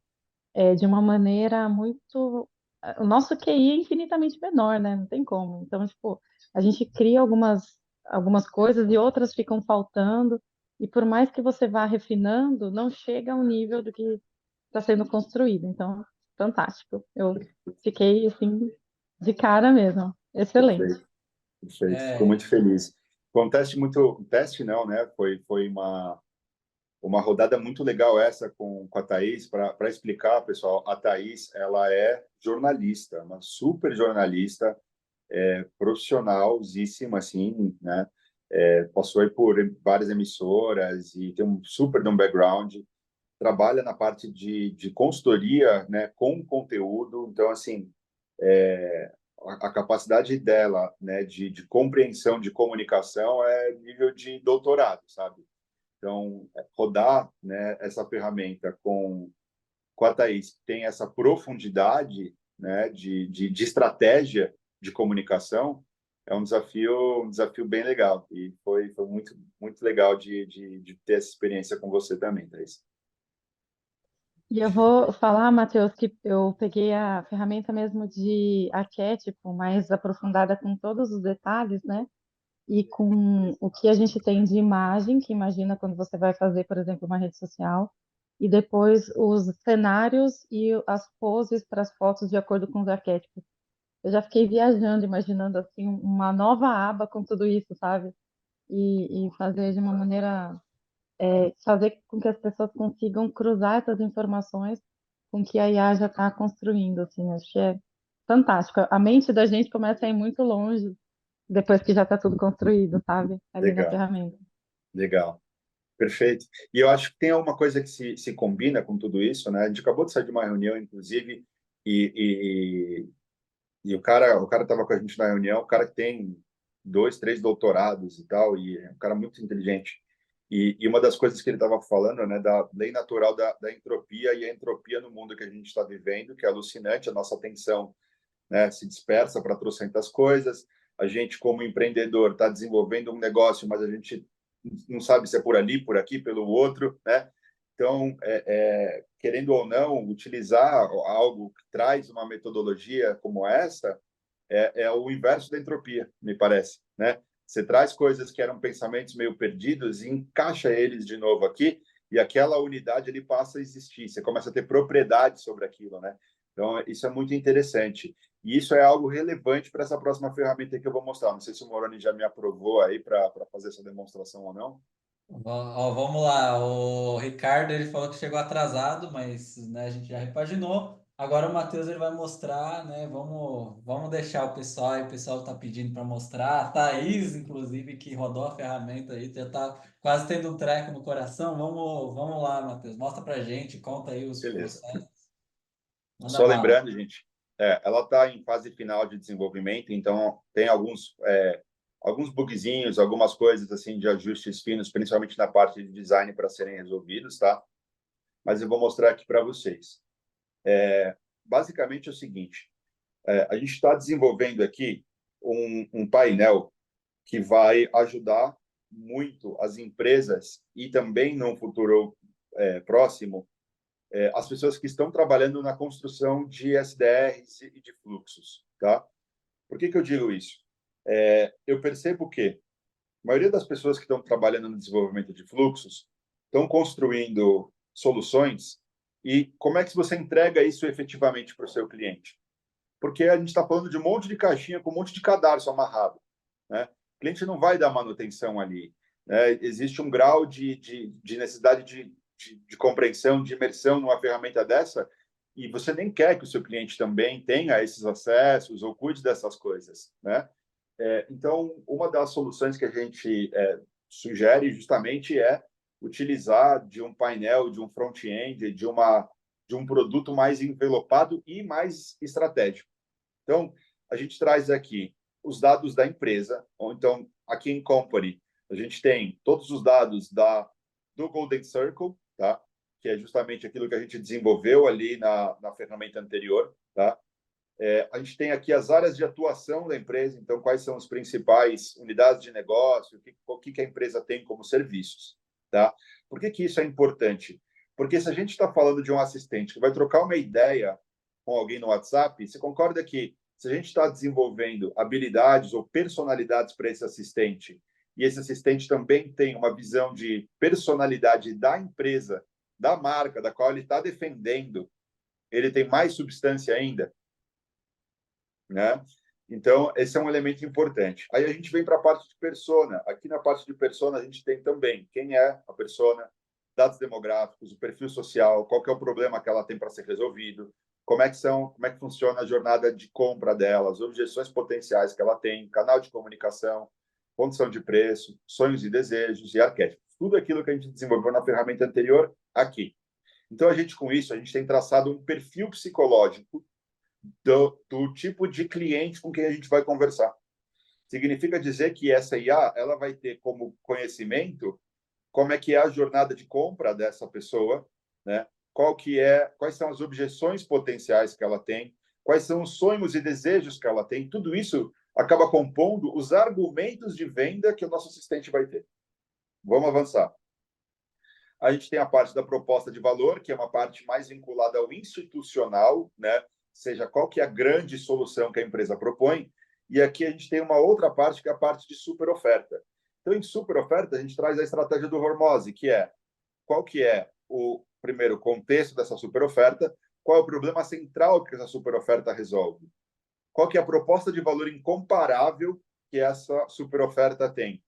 de uma maneira muito. O nosso QI é infinitamente menor, né? Não tem como. Então, tipo, a gente cria algumas coisas e outras ficam faltando. E por mais que você vá refinando, não chega ao nível do que está sendo construído. Então, fantástico. Eu fiquei, assim, de cara mesmo. Excelente. Perfeito, perfeito. Fico É, muito feliz. Foi um teste muito, um teste não, né? Foi uma rodada muito legal essa com a Thaís, para explicar, pessoal, a Thaís, ela é jornalista, uma super jornalista, profissionalzíssima, assim, né? Passou aí por várias emissoras e tem um super de um background, trabalha na parte de consultoria, né, com conteúdo, então, assim, a capacidade dela, né, de compreensão de comunicação é nível de doutorado, sabe? Então, rodar, né, essa ferramenta com a Thaís, que tem essa profundidade, né, de estratégia de comunicação, é um desafio bem legal. E foi muito, muito legal de ter essa experiência com você também, Thaís. E eu vou falar, Matheus, que eu peguei a ferramenta mesmo de arquétipo, mais aprofundada com todos os detalhes, né? E com o que a gente tem de imagem, que imagina quando você vai fazer, por exemplo, uma rede social, e depois os cenários e as poses para as fotos de acordo com os arquétipos. Eu já fiquei viajando, imaginando assim uma nova aba com tudo isso, sabe? E fazer de uma maneira, fazer com que as pessoas consigam cruzar essas informações com que a IA já está construindo, assim, acho que é fantástico. A mente da gente começa a ir muito longe depois que já está tudo construído, sabe? Ali na Legal, ferramenta. legal. Perfeito. E eu acho que tem uma coisa que se combina com tudo isso, né? A gente acabou de sair de uma reunião, inclusive, e, e o cara estava com a gente na reunião, o cara que tem 2, 3 doutorados e tal, e é um cara muito inteligente. E uma das coisas que ele estava falando, né, da lei natural da entropia e a entropia no mundo que a gente está vivendo, que é alucinante, a nossa atenção, né, se dispersa para trocentas coisas. A gente, como empreendedor, está desenvolvendo um negócio, mas a gente não sabe se é por ali, por aqui, pelo outro, né? Então, querendo ou não, utilizar algo que traz uma metodologia como essa é o inverso da entropia, me parece, né? Você traz coisas que eram pensamentos meio perdidos e encaixa eles de novo aqui, e aquela unidade ele passa a existir. Você começa a ter propriedade sobre aquilo, né? Então, isso é muito interessante. E isso é algo relevante para essa próxima ferramenta que eu vou mostrar. Não sei se o Moroni já me aprovou aí para fazer essa demonstração ou não. Ó, vamos lá, o Ricardo ele falou que chegou atrasado, mas né, a gente já repaginou. Agora o Matheus ele vai mostrar, né? Vamos deixar o pessoal aí, o pessoal tá pedindo para mostrar. A Thaís, inclusive, que rodou a ferramenta aí, já tá quase tendo um treco no coração. Vamos lá, Matheus, mostra pra gente, conta aí os Beleza. processos. Manda Só bala. lembrando, gente, ela está em fase final de desenvolvimento, então tem alguns bugzinhos, algumas coisas assim de ajustes finos, principalmente na parte de design para serem resolvidos, tá? Mas eu vou mostrar aqui para vocês. Basicamente é o seguinte: a gente está desenvolvendo aqui um painel que vai ajudar muito as empresas e também no futuro próximo as pessoas que estão trabalhando na construção de SDRs e de fluxos, tá? Por que eu digo isso? Eu percebo que a maioria das pessoas que estão trabalhando no desenvolvimento de fluxos estão construindo soluções e como é que você entrega isso efetivamente para o seu cliente? Porque a gente está falando de um monte de caixinha com um monte de cadarço amarrado, né? O cliente não vai dar manutenção ali, né? Existe um grau de necessidade de compreensão, de imersão numa ferramenta dessa, e você nem quer que o seu cliente também tenha esses acessos ou cuide dessas coisas, né? Então, uma das soluções que a gente sugere justamente é utilizar de um painel, de um front-end, de um produto mais envelopado e mais estratégico. Então, a gente traz aqui os dados da empresa, ou então aqui em Company, a gente tem todos os dados do Golden Circle, tá? Que é justamente aquilo que a gente desenvolveu ali na ferramenta anterior, tá? A gente tem aqui as áreas de atuação da empresa, então quais são as principais unidades de negócio, o que a empresa tem como serviços, tá? Por que isso é importante? Porque se a gente está falando de um assistente que vai trocar uma ideia com alguém no WhatsApp, você concorda que se a gente está desenvolvendo habilidades ou personalidades para esse assistente, e esse assistente também tem uma visão de personalidade da empresa, da marca, da qual ele está defendendo, ele tem mais substância ainda, né? Então, esse é um elemento importante. Aí a gente vem para a parte de persona. Aqui na parte de persona, a gente tem também quem é a persona, dados demográficos, o perfil social, qual que é o problema que ela tem para ser resolvido, como é que funciona a jornada de compra dela, as objeções potenciais que ela tem, canal de comunicação, condição de preço, sonhos e desejos e arquétipos. Tudo aquilo que a gente desenvolveu na ferramenta anterior, aqui. Então, com isso, a gente tem traçado um perfil psicológico do tipo de cliente com quem a gente vai conversar. Significa dizer que essa IA ela vai ter como conhecimento como é que é a jornada de compra dessa pessoa, né? Quais são as objeções potenciais que ela tem, quais são os sonhos e desejos que ela tem. Tudo isso acaba compondo os argumentos de venda que o nosso assistente vai ter. Vamos avançar. A gente tem a parte da proposta de valor, que é uma parte mais vinculada ao institucional, né? Seja qual que é a grande solução que a empresa propõe. E aqui a gente tem uma outra parte, que é a parte de super oferta. Então, em super oferta, a gente traz a estratégia do Hormose, que é qual que é o primeiro contexto dessa super oferta, qual é o problema central que essa super oferta resolve, qual que é a proposta de valor incomparável que essa super oferta tem,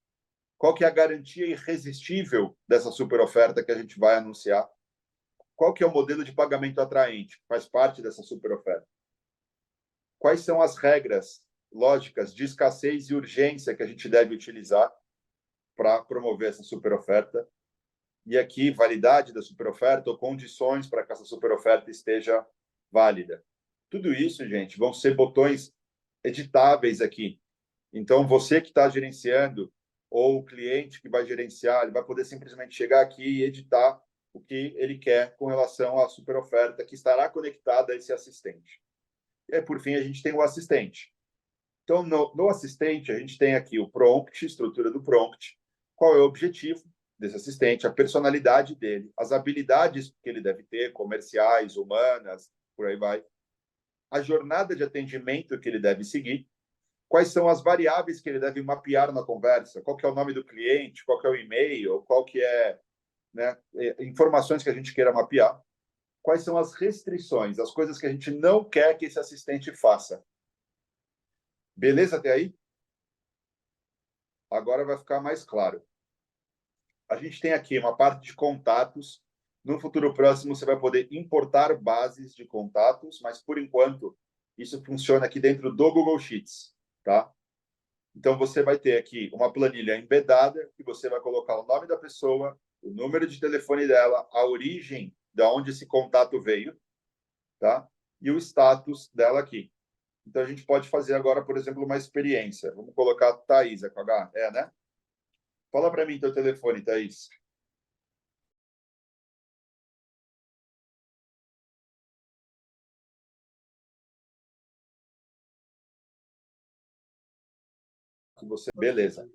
qual que é a garantia irresistível dessa super oferta que a gente vai anunciar, qual que é o modelo de pagamento atraente que faz parte dessa super oferta, quais são as regras lógicas de escassez e urgência que a gente deve utilizar para promover essa super oferta, e aqui validade da superoferta ou condições para que essa superoferta esteja válida. Tudo isso, gente, vão ser botões editáveis aqui. Então, você que está gerenciando ou o cliente que vai gerenciar, ele vai poder simplesmente chegar aqui e editar o que ele quer com relação à superoferta que estará conectada a esse assistente. E aí, por fim, a gente tem o assistente. Então, no assistente, a gente tem aqui o prompt, estrutura do prompt, qual é o objetivo desse assistente, a personalidade dele, as habilidades que ele deve ter, comerciais, humanas, por aí vai, a jornada de atendimento que ele deve seguir, quais são as variáveis que ele deve mapear na conversa, qual que é o nome do cliente, qual que é o e-mail, qual que é, né, informações que a gente queira mapear, quais são as restrições, as coisas que a gente não quer que esse assistente faça. Beleza até aí? Agora vai ficar mais claro. A gente tem aqui uma parte de contatos. No futuro próximo, você vai poder importar bases de contatos, mas, por enquanto, isso funciona aqui dentro do Google Sheets, tá? Então, você vai ter aqui uma planilha embedada, que você vai colocar o nome da pessoa, o número de telefone dela, a origem de onde esse contato veio, tá? E o status dela aqui. Então, a gente pode fazer agora, por exemplo, uma experiência. Vamos colocar Thaisa com H, né? Fala para mim teu telefone, Thaís. Beleza.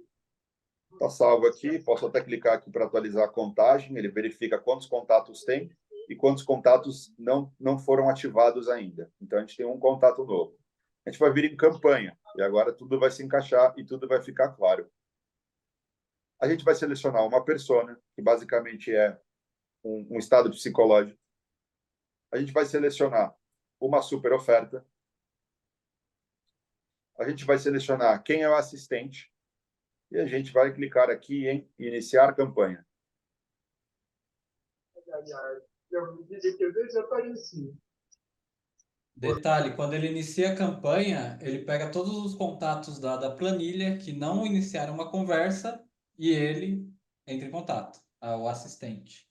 Está salvo aqui. Posso até clicar aqui para atualizar a contagem. Ele verifica quantos contatos tem e quantos contatos não foram ativados ainda. Então, a gente tem um contato novo. A gente vai vir em campanha. E agora tudo vai se encaixar e tudo vai ficar claro. A gente vai selecionar uma persona, que basicamente é um estado psicológico. A gente vai selecionar uma super oferta. A gente vai selecionar quem é o assistente. E a gente vai clicar aqui em iniciar campanha. Detalhe, quando ele inicia a campanha, ele pega todos os contatos da planilha que não iniciaram uma conversa e ele entra em contato, o assistente,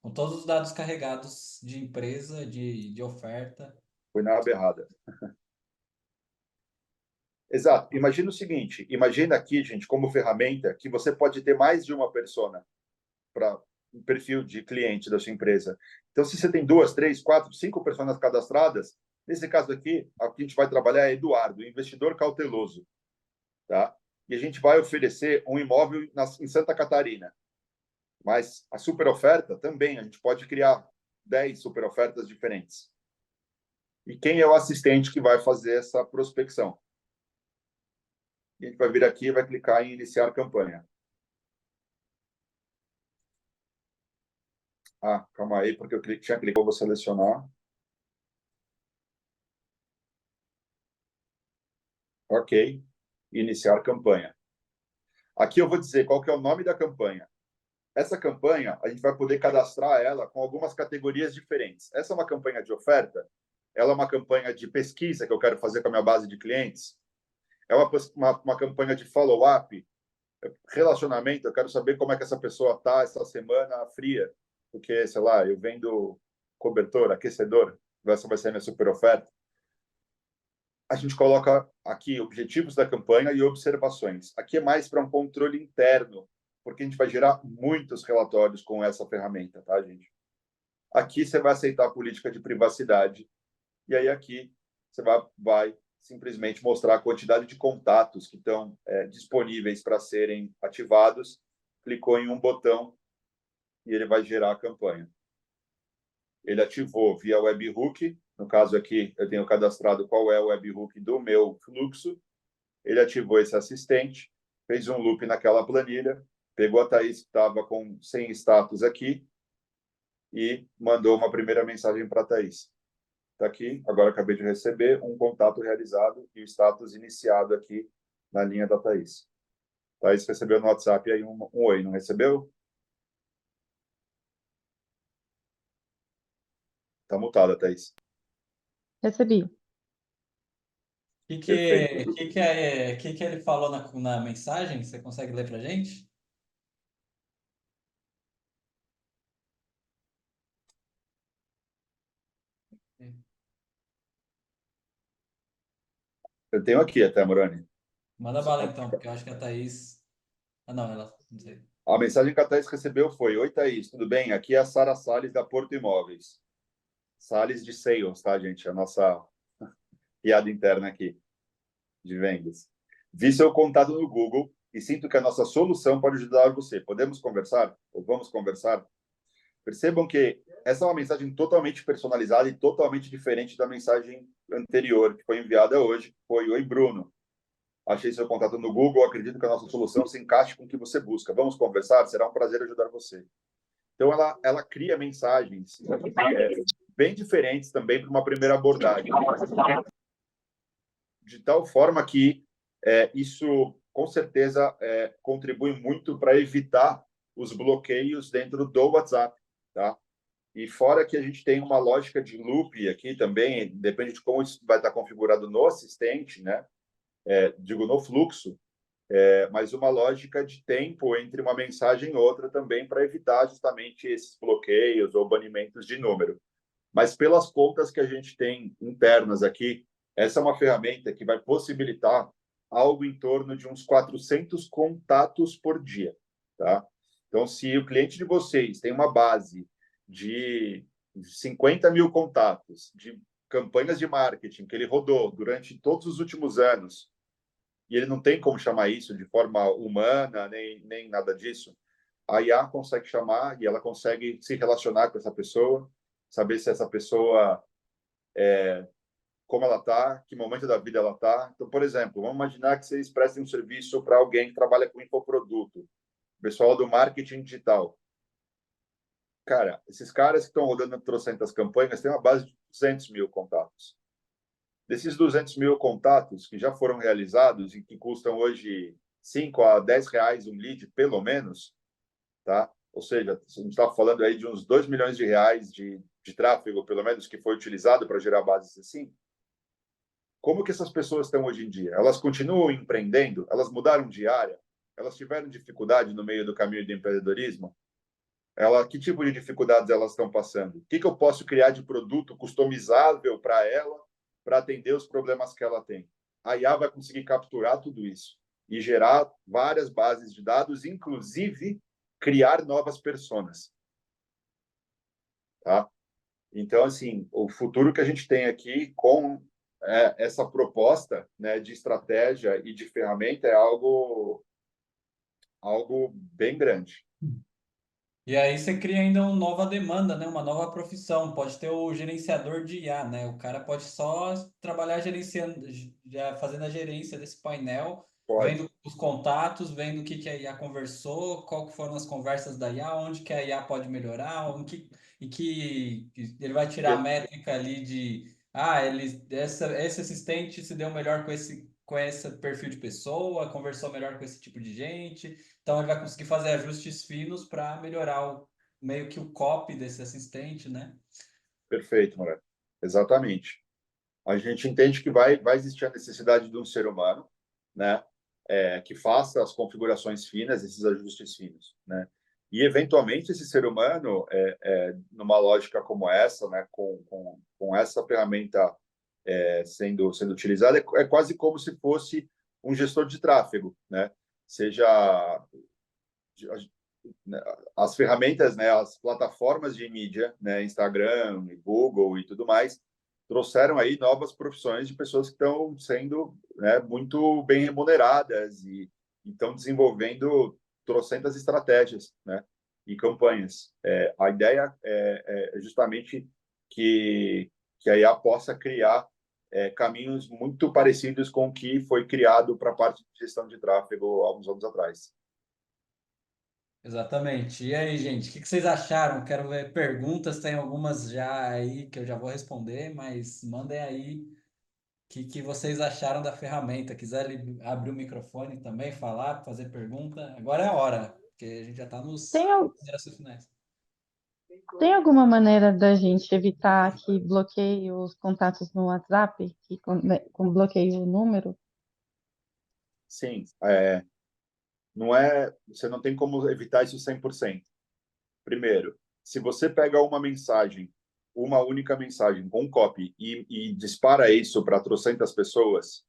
com todos os dados carregados de empresa, de oferta. Foi na aba errada. Exato. Imagina o seguinte, imagina aqui, gente, como ferramenta, que você pode ter mais de uma persona para um perfil de cliente da sua empresa. Então, se você tem 2, 3, 4, 5 pessoas cadastradas, nesse caso aqui, a que a gente vai trabalhar é Eduardo, investidor cauteloso, tá? E a gente vai oferecer um imóvel em Santa Catarina. Mas a super oferta também, a gente pode criar 10 super ofertas diferentes. E quem é o assistente que vai fazer essa prospecção? E a gente vai vir aqui e vai clicar em iniciar campanha. Ah, calma aí, porque eu tinha clicado, vou selecionar. Ok. Iniciar campanha. Aqui eu vou dizer qual que é o nome da campanha. Essa campanha, a gente vai poder cadastrar ela com algumas categorias diferentes. Essa é uma campanha de oferta, ela é uma campanha de pesquisa que eu quero fazer com a minha base de clientes, é uma campanha de follow-up, relacionamento, eu quero saber como é que essa pessoa está essa semana fria, porque, sei lá, eu vendo cobertor, aquecedor, essa vai ser a minha super oferta. A gente coloca aqui objetivos da campanha e observações. Aqui é mais para um controle interno, porque a gente vai gerar muitos relatórios com essa ferramenta, tá, gente? Aqui você vai aceitar a política de privacidade e aí aqui você vai simplesmente mostrar a quantidade de contatos que estão disponíveis para serem ativados. Clicou em um botão e ele vai gerar a campanha. Ele ativou via webhook. No caso aqui, eu tenho cadastrado qual é o webhook do meu fluxo. Ele ativou esse assistente, fez um loop naquela planilha, pegou a Thaís que estava sem status aqui e mandou uma primeira mensagem para a Thaís. Está aqui, agora acabei de receber um contato realizado e o status iniciado aqui na linha da Thaís. Thaís recebeu no WhatsApp aí um oi, não recebeu? Está mutada, Thaís. Recebi. O Perfeito. que ele falou na mensagem? Você consegue ler para a gente? Eu tenho aqui até, Moroni. Manda bala então, porque eu acho que a Thaís. Ah, não, ela. Não sei. A mensagem que a Thaís recebeu foi: Oi, Thaís, tudo bem? Aqui é a Sara Salles, da Porto Imóveis. Salles de Sales, tá, gente? A nossa piada interna aqui de vendas. Vi seu contato no Google e sinto que a nossa solução pode ajudar você. Podemos conversar? Ou vamos conversar? Percebam que essa é uma mensagem totalmente personalizada e totalmente diferente da mensagem anterior, que foi enviada hoje. Foi: Oi, Bruno. Achei seu contato no Google. Acredito que a nossa solução se encaixe com o que você busca. Vamos conversar? Será um prazer ajudar você. Então, ela cria mensagens bem diferentes também para uma primeira abordagem, de tal forma que isso, com certeza, contribui muito para evitar os bloqueios dentro do WhatsApp, tá? E fora que a gente tem uma lógica de loop aqui também, depende de como isso vai estar configurado no assistente, né? Digo, no fluxo, mas uma lógica de tempo entre uma mensagem e outra também para evitar justamente esses bloqueios ou banimentos de número. Mas pelas contas que a gente tem internas aqui, essa é uma ferramenta que vai possibilitar algo em torno de uns 400 contatos por dia, tá? Então, se o cliente de vocês tem uma base de 50 mil contatos, de campanhas de marketing que ele rodou durante todos os últimos anos, e ele não tem como chamar isso de forma humana, nem nada disso, a IA consegue chamar e ela consegue se relacionar com essa pessoa, saber se essa pessoa, como ela está, que momento da vida ela está. Então, por exemplo, vamos imaginar que vocês prestem um serviço para alguém que trabalha com infoproduto, pessoal do marketing digital. Cara, esses caras que estão rodando trocentas campanhas têm uma base de 200 mil contatos. Desses 200 mil contatos que já foram realizados e que custam hoje 5 a 10 reais um lead, pelo menos, tá? Ou seja, a gente está falando aí de uns 2 milhões de reais de tráfego, pelo menos, que foi utilizado para gerar bases assim. Como que essas pessoas estão hoje em dia? Elas continuam empreendendo? Elas mudaram de área? Elas tiveram dificuldade no meio do caminho do empreendedorismo? Que tipo de dificuldades elas estão passando? O que eu posso criar de produto customizável para ela, para atender os problemas que ela tem? A IA vai conseguir capturar tudo isso e gerar várias bases de dados, inclusive criar novas personas, tá? Então, assim, o futuro que a gente tem aqui com essa proposta, né, de estratégia e de ferramenta é algo bem grande. E aí você cria ainda uma nova demanda, né? Uma nova profissão. Pode ter o gerenciador de IA, né? O cara pode só trabalhar gerenciando, já fazendo a gerência desse painel, Pode, vendo os contatos, vendo o que que a IA conversou, qual que foram as conversas da IA, onde que a IA pode melhorar, que ele vai tirar a métrica ali de esse assistente se deu melhor com esse perfil de pessoa, conversou melhor com esse tipo de gente. Então ele vai conseguir fazer ajustes finos para melhorar meio que o copy desse assistente, né? perfeito, Moreira. Exatamente. A gente entende que vai existir a necessidade de um ser humano, né, que faça as configurações finas, esses ajustes finos, né? E eventualmente esse ser humano, numa lógica como essa, né, com essa ferramenta sendo utilizada, é quase como se fosse um gestor de tráfego, né? Seja as ferramentas, né, as plataformas de mídia, né, Instagram, Google e tudo mais, trouxeram aí novas profissões de pessoas que estão sendo, né, muito bem remuneradas e estão desenvolvendo trocentas estratégias, né, e campanhas. A ideia é justamente que a IA possa criar caminhos muito parecidos com o que foi criado para a parte de gestão de tráfego há uns anos atrás. Exatamente. E aí, gente, o que que vocês acharam? Quero ver perguntas, tem algumas já aí que eu já vou responder, mas mandem aí o que vocês acharam da ferramenta. Quiser abrir o microfone também, falar, fazer pergunta, agora é a hora, porque a gente já está nos Tem, al- considerações finais. tem alguma maneira da gente evitar que bloqueie os contatos no WhatsApp, com bloqueie o número? Sim, você não tem como evitar isso 100%. Primeiro, se você pega uma mensagem uma única mensagem com copy e dispara isso para trocentas pessoas,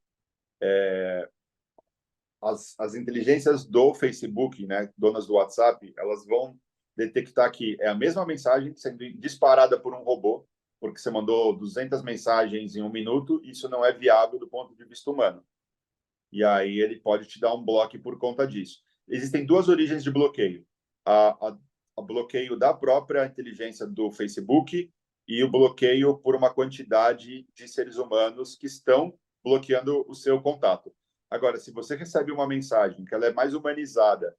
as inteligências do Facebook, né, donas do WhatsApp, elas vão detectar que é a mesma mensagem sendo disparada por um robô, porque você mandou 200 mensagens em um minuto, isso não é viável do ponto de vista humano. E aí ele pode te dar um bloco por conta disso. Existem duas origens de bloqueio. A bloqueio da própria inteligência do Facebook e o bloqueio por uma quantidade de seres humanos que estão bloqueando o seu contato. Agora, se você recebe uma mensagem que ela é mais humanizada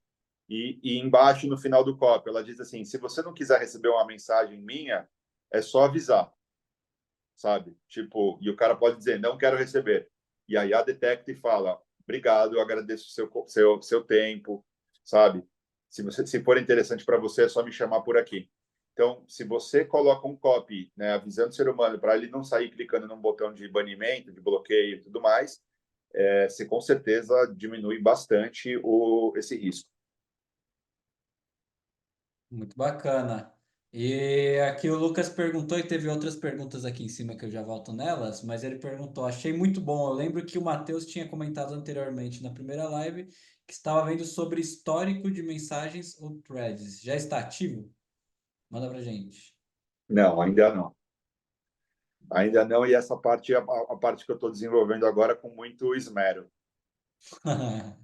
e embaixo, no final do copy, ela diz assim, se você não quiser receber uma mensagem minha, é só avisar, sabe? Tipo, e o cara pode dizer, não quero receber. E aí a detecta e fala, obrigado, eu agradeço o seu tempo, sabe? Se for interessante para você, é só me chamar por aqui. Então, se você coloca um copy, né, avisando o ser humano para ele não sair clicando num botão de banimento, de bloqueio e tudo mais, você com certeza diminui bastante esse risco. Muito bacana. E aqui o Lucas perguntou, e teve outras perguntas aqui em cima que eu já volto nelas, mas ele perguntou: achei muito bom. Eu lembro que o Matheus tinha comentado anteriormente na primeira live que estava vendo sobre histórico de mensagens ou threads. Já está ativo? Manda pra gente. Não, ainda não. Ainda não, e essa parte é a parte que eu estou desenvolvendo agora com muito esmero. Já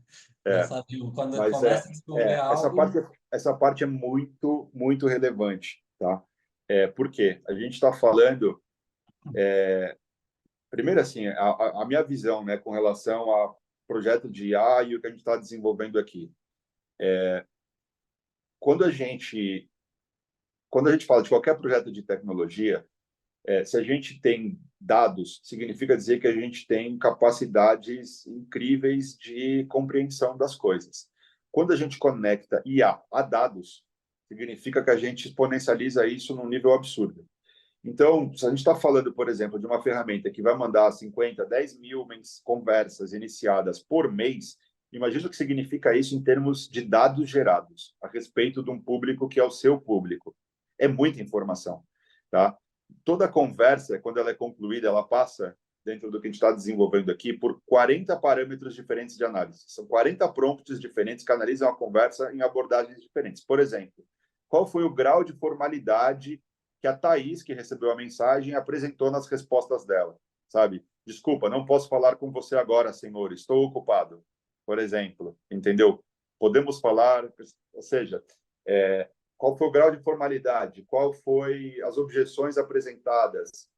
É, sabia, quando mas começa a desenvolver algo. essa parte é muito, muito relevante, tá? Por quê? A gente está falando, primeiro assim, a minha visão, né, com relação ao projeto de IA e o que a gente está desenvolvendo aqui. Quando a gente, quando a gente fala de qualquer projeto de tecnologia, se a gente tem dados, significa dizer que a gente tem capacidades incríveis de compreensão das coisas. Quando a gente conecta IA a dados, significa que a gente exponencializa isso num nível absurdo. Então, se a gente está falando, por exemplo, de uma ferramenta que vai mandar 50, 10 mil conversas iniciadas por mês, imagina o que significa isso em termos de dados gerados a respeito de um público que é o seu público. É muita informação, tá? Toda conversa, quando ela é concluída, ela passa, dentro do que a gente está desenvolvendo aqui, por 40 parâmetros diferentes de análise. São 40 prompts diferentes que analisam a conversa em abordagens diferentes. Por exemplo, qual foi o grau de formalidade que a Thaís, que recebeu a mensagem, apresentou nas respostas dela, sabe? Desculpa, não posso falar com você agora, senhor, estou ocupado, por exemplo, entendeu? Podemos falar, ou seja, qual foi o grau de formalidade, qual foi as objeções apresentadas,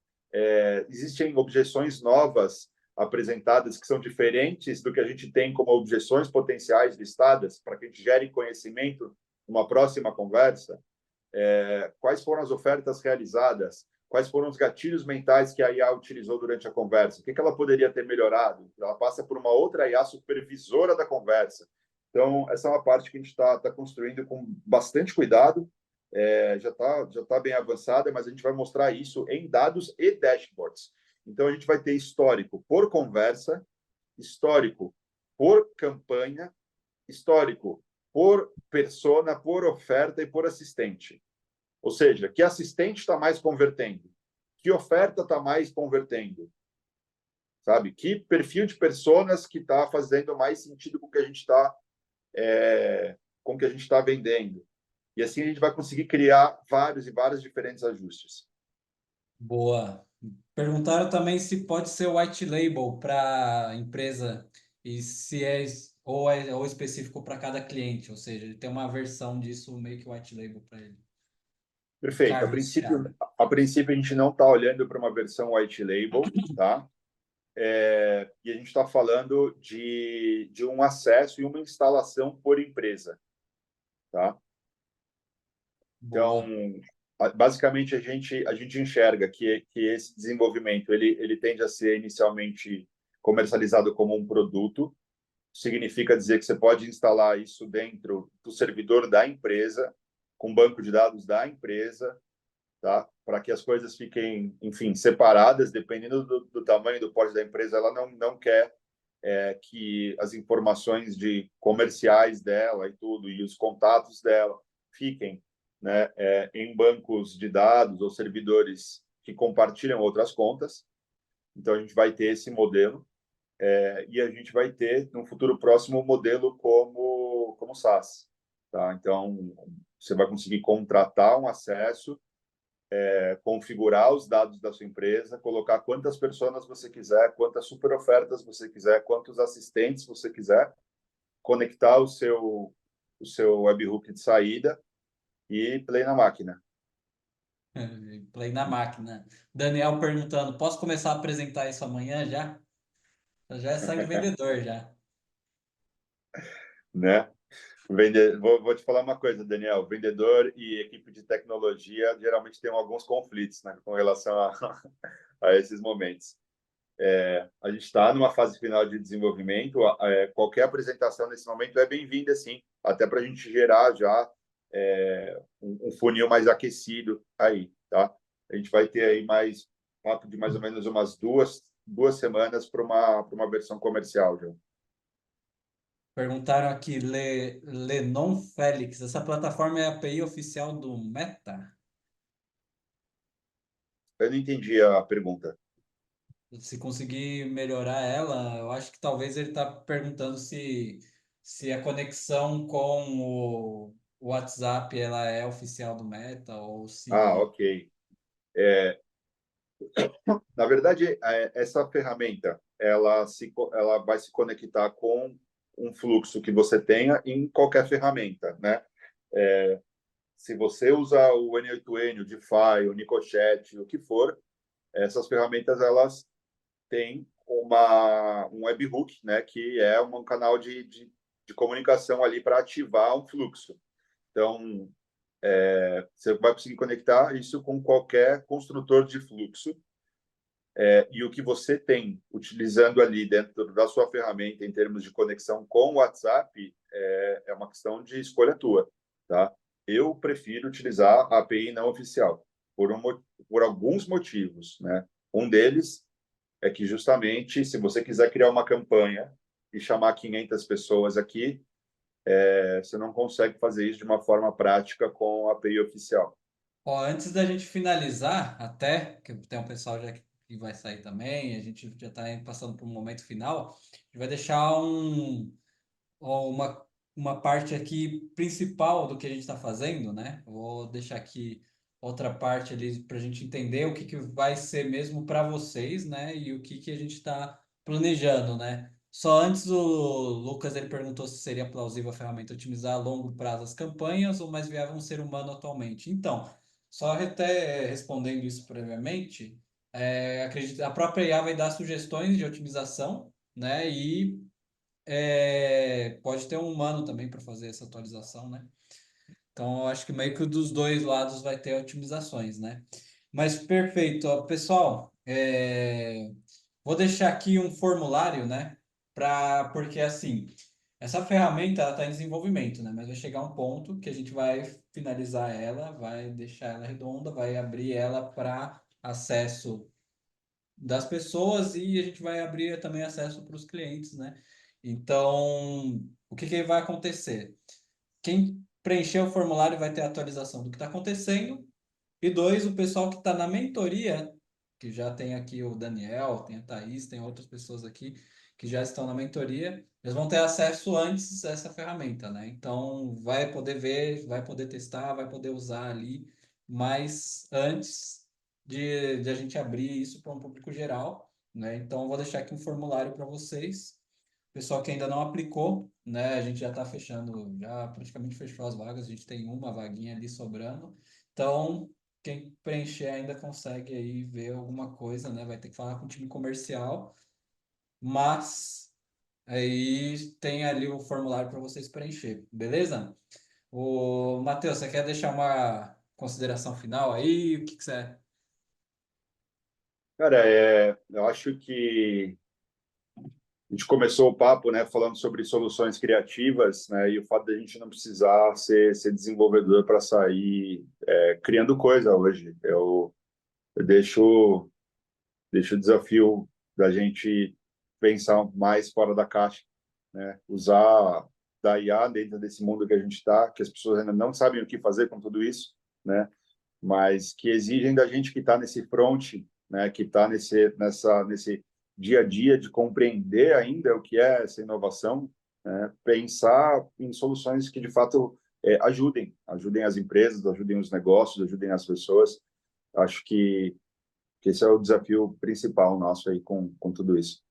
existem objeções novas apresentadas que são diferentes do que a gente tem como objeções potenciais listadas para que a gente gere conhecimento numa próxima conversa. Quais foram as ofertas realizadas, quais foram os gatilhos mentais que a IA utilizou durante a conversa, o que ela poderia ter melhorado. Ela passa por uma outra IA supervisora da conversa. Então, essa é uma parte que a gente está construindo com bastante cuidado, já tá bem avançada, mas a gente vai mostrar isso em dados e dashboards. Então, a gente vai ter histórico por conversa, histórico por campanha, histórico por persona, por oferta e por assistente. Ou seja, que assistente está mais convertendo? Que oferta está mais convertendo? Sabe? Que perfil de personas que está fazendo mais sentido com o que a gente está com o que a gente está vendendo? E assim a gente vai conseguir criar vários e vários diferentes ajustes. Boa. Perguntaram também se pode ser white label para empresa e se é ou específico para cada cliente, ou seja, ele tem uma versão disso meio que white label para ele. Perfeito. A Carlos, princípio, a princípio a gente não está olhando para uma versão white label, tá? E a gente está falando de um acesso e uma instalação por empresa, tá? Então, boa. basicamente, a gente enxerga que esse desenvolvimento ele tende a ser inicialmente comercializado como um produto. Significa dizer que você pode instalar isso dentro do servidor da empresa, com banco de dados da empresa, tá? Para que as coisas fiquem, enfim, separadas, dependendo do tamanho do porte da empresa. Ela não quer que as informações de comerciais dela e tudo, e os contatos dela fiquem né, em bancos de dados ou servidores que compartilham outras contas. Então, a gente vai ter esse modelo. E a gente vai ter, no futuro próximo, o modelo como SaaS. Tá? Então, você vai conseguir contratar um acesso, configurar os dados da sua empresa, colocar quantas pessoas você quiser, quantas super ofertas você quiser, quantos assistentes você quiser, conectar o seu webhook de saída e play na máquina. Play na máquina. Daniel perguntando, posso começar a apresentar isso amanhã já? Já é sangue vendedor já. Né? Vou te falar uma coisa, Daniel. Vendedor e equipe de tecnologia geralmente têm alguns conflitos, né, com relação a esses momentos. A gente está numa fase final de desenvolvimento. Qualquer apresentação nesse momento é bem-vinda, sim, até para a gente gerar já um funil mais aquecido aí, tá? A gente vai ter aí papo de mais ou menos umas duas semanas para uma versão comercial, já. Perguntaram aqui, Lenon Félix, essa plataforma é a API oficial do Meta? Eu não entendi a pergunta. Se conseguir melhorar ela, eu acho que talvez ele está perguntando se a conexão com o WhatsApp ela é oficial do Meta ou Ah, se... ok. Na verdade, essa ferramenta ela vai se conectar com um fluxo que você tenha em qualquer ferramenta, né? Se você usa o N8N, o DeFi, o Nicochat, o que for, essas ferramentas elas têm um webhook, né? Que é um canal de comunicação ali para ativar um fluxo. Então, você vai conseguir conectar isso com qualquer construtor de fluxo. E o que você tem utilizando ali dentro da sua ferramenta em termos de conexão com o WhatsApp é uma questão de escolha tua, tá? Eu prefiro utilizar a API não oficial por alguns motivos, né? Um deles é que justamente se você quiser criar uma campanha e chamar 500 pessoas aqui, você não consegue fazer isso de uma forma prática com a API oficial. Ó, antes da gente finalizar, até, que tem um pessoal já que vai sair também, a gente já está passando por um momento final, a gente vai deixar ó, uma parte aqui principal do que a gente está fazendo, né? Vou deixar aqui outra parte ali para a gente entender o que, que vai ser mesmo para vocês, né? E o que, que a gente está planejando, né? Só antes o Lucas ele perguntou se seria plausível a ferramenta otimizar a longo prazo as campanhas ou mais viável um ser humano atualmente. Então, só até respondendo isso previamente, acredito a própria IA vai dar sugestões de otimização, né? E pode ter um humano também para fazer essa atualização, né? Então, eu acho que meio que dos dois lados vai ter otimizações, né? Mas perfeito, ó, pessoal. Vou deixar aqui um formulário, né? Porque assim, essa ferramenta ela está em desenvolvimento, né? Mas vai chegar um ponto que a gente vai finalizar ela, vai deixar ela redonda, vai abrir ela para acesso das pessoas e a gente vai abrir também acesso para os clientes, né? Então, o que que vai acontecer? Quem preencher o formulário vai ter atualização do que está acontecendo. E dois, o pessoal que está na mentoria, que já tem aqui o Daniel, tem a Thaís, tem outras pessoas aqui que já estão na mentoria, eles vão ter acesso antes a essa ferramenta, né? Então, vai poder ver, vai poder testar, vai poder usar ali, mas antes de a gente abrir isso para um público geral, né? Então, eu vou deixar aqui um formulário para vocês. Pessoal que ainda não aplicou, né? A gente já está fechando, já praticamente fechou as vagas, a gente tem uma vaguinha ali sobrando. Então, quem preencher ainda consegue aí ver alguma coisa, né? Vai ter que falar com o time comercial, mas aí tem ali o formulário para vocês preencher, beleza? O Matheus, você quer deixar uma consideração final aí? O que que você... Cara, eu acho que a gente começou o papo, né, falando sobre soluções criativas, né, e o fato de a gente não precisar ser desenvolvedor para sair criando coisa hoje. Eu deixo o desafio da gente pensar mais fora da caixa, né, usar da IA dentro desse mundo que a gente está, que as pessoas ainda não sabem o que fazer com tudo isso, né? Mas que exigem da gente que está nesse front, né? Que está nesse dia a dia de compreender ainda o que é essa inovação, né? Pensar em soluções que de fato ajudem as empresas, ajudem os negócios, ajudem as pessoas. Acho que esse é o desafio principal nosso aí com tudo isso.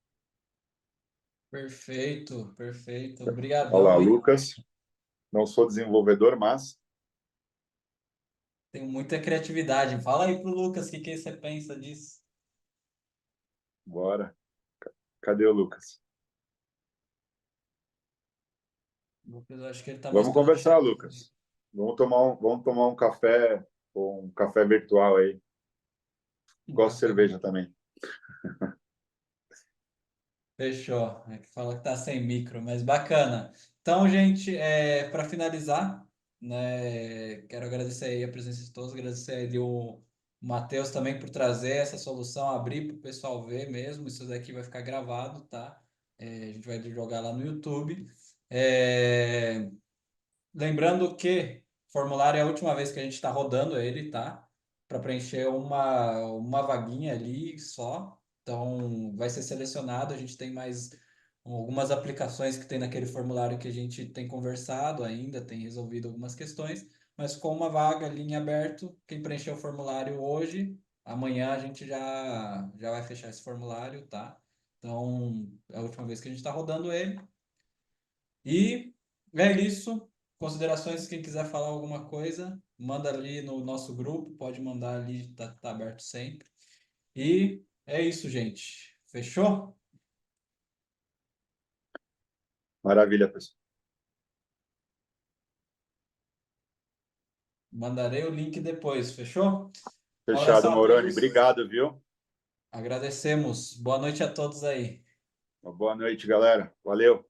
Perfeito, perfeito. Olá, Obrigadão, hein? Lucas. Não sou desenvolvedor, mas Tem muita criatividade. Fala aí pro Lucas o que que você pensa disso. bora. Cadê o Lucas? Lucas, eu acho que ele tá Vamos mostrando o conversar, chat. Lucas. Vamos tomar um café, um café virtual aí. Um Gosto de café. cerveja também. Fechou. É que fala que tá sem micro, mas bacana. Então, gente, para finalizar, né, quero agradecer aí a presença de todos, agradecer aí o Matheus também por trazer essa solução, abrir para o pessoal ver mesmo. Isso daqui vai ficar gravado, tá? A gente vai jogar lá no YouTube. É, lembrando que o formulário é a última vez que a gente está rodando ele, tá? Para preencher uma vaguinha ali só. Então, vai ser selecionado. A gente tem mais algumas aplicações que tem naquele formulário que a gente tem conversado ainda, tem resolvido algumas questões, mas com uma vaga ali em aberto, quem preencher o formulário hoje, amanhã a gente já vai fechar esse formulário, tá? Então, é a última vez que a gente está rodando ele. E é isso. Considerações, quem quiser falar alguma coisa, manda ali no nosso grupo, pode mandar ali, tá aberto sempre. E é isso, gente. Fechou? Maravilha, pessoal. Mandarei o link depois, fechou? Um Fechado, abração a Moroni. todos. Obrigado, viu? Agradecemos. Boa noite a todos aí. Uma boa noite, galera. Valeu.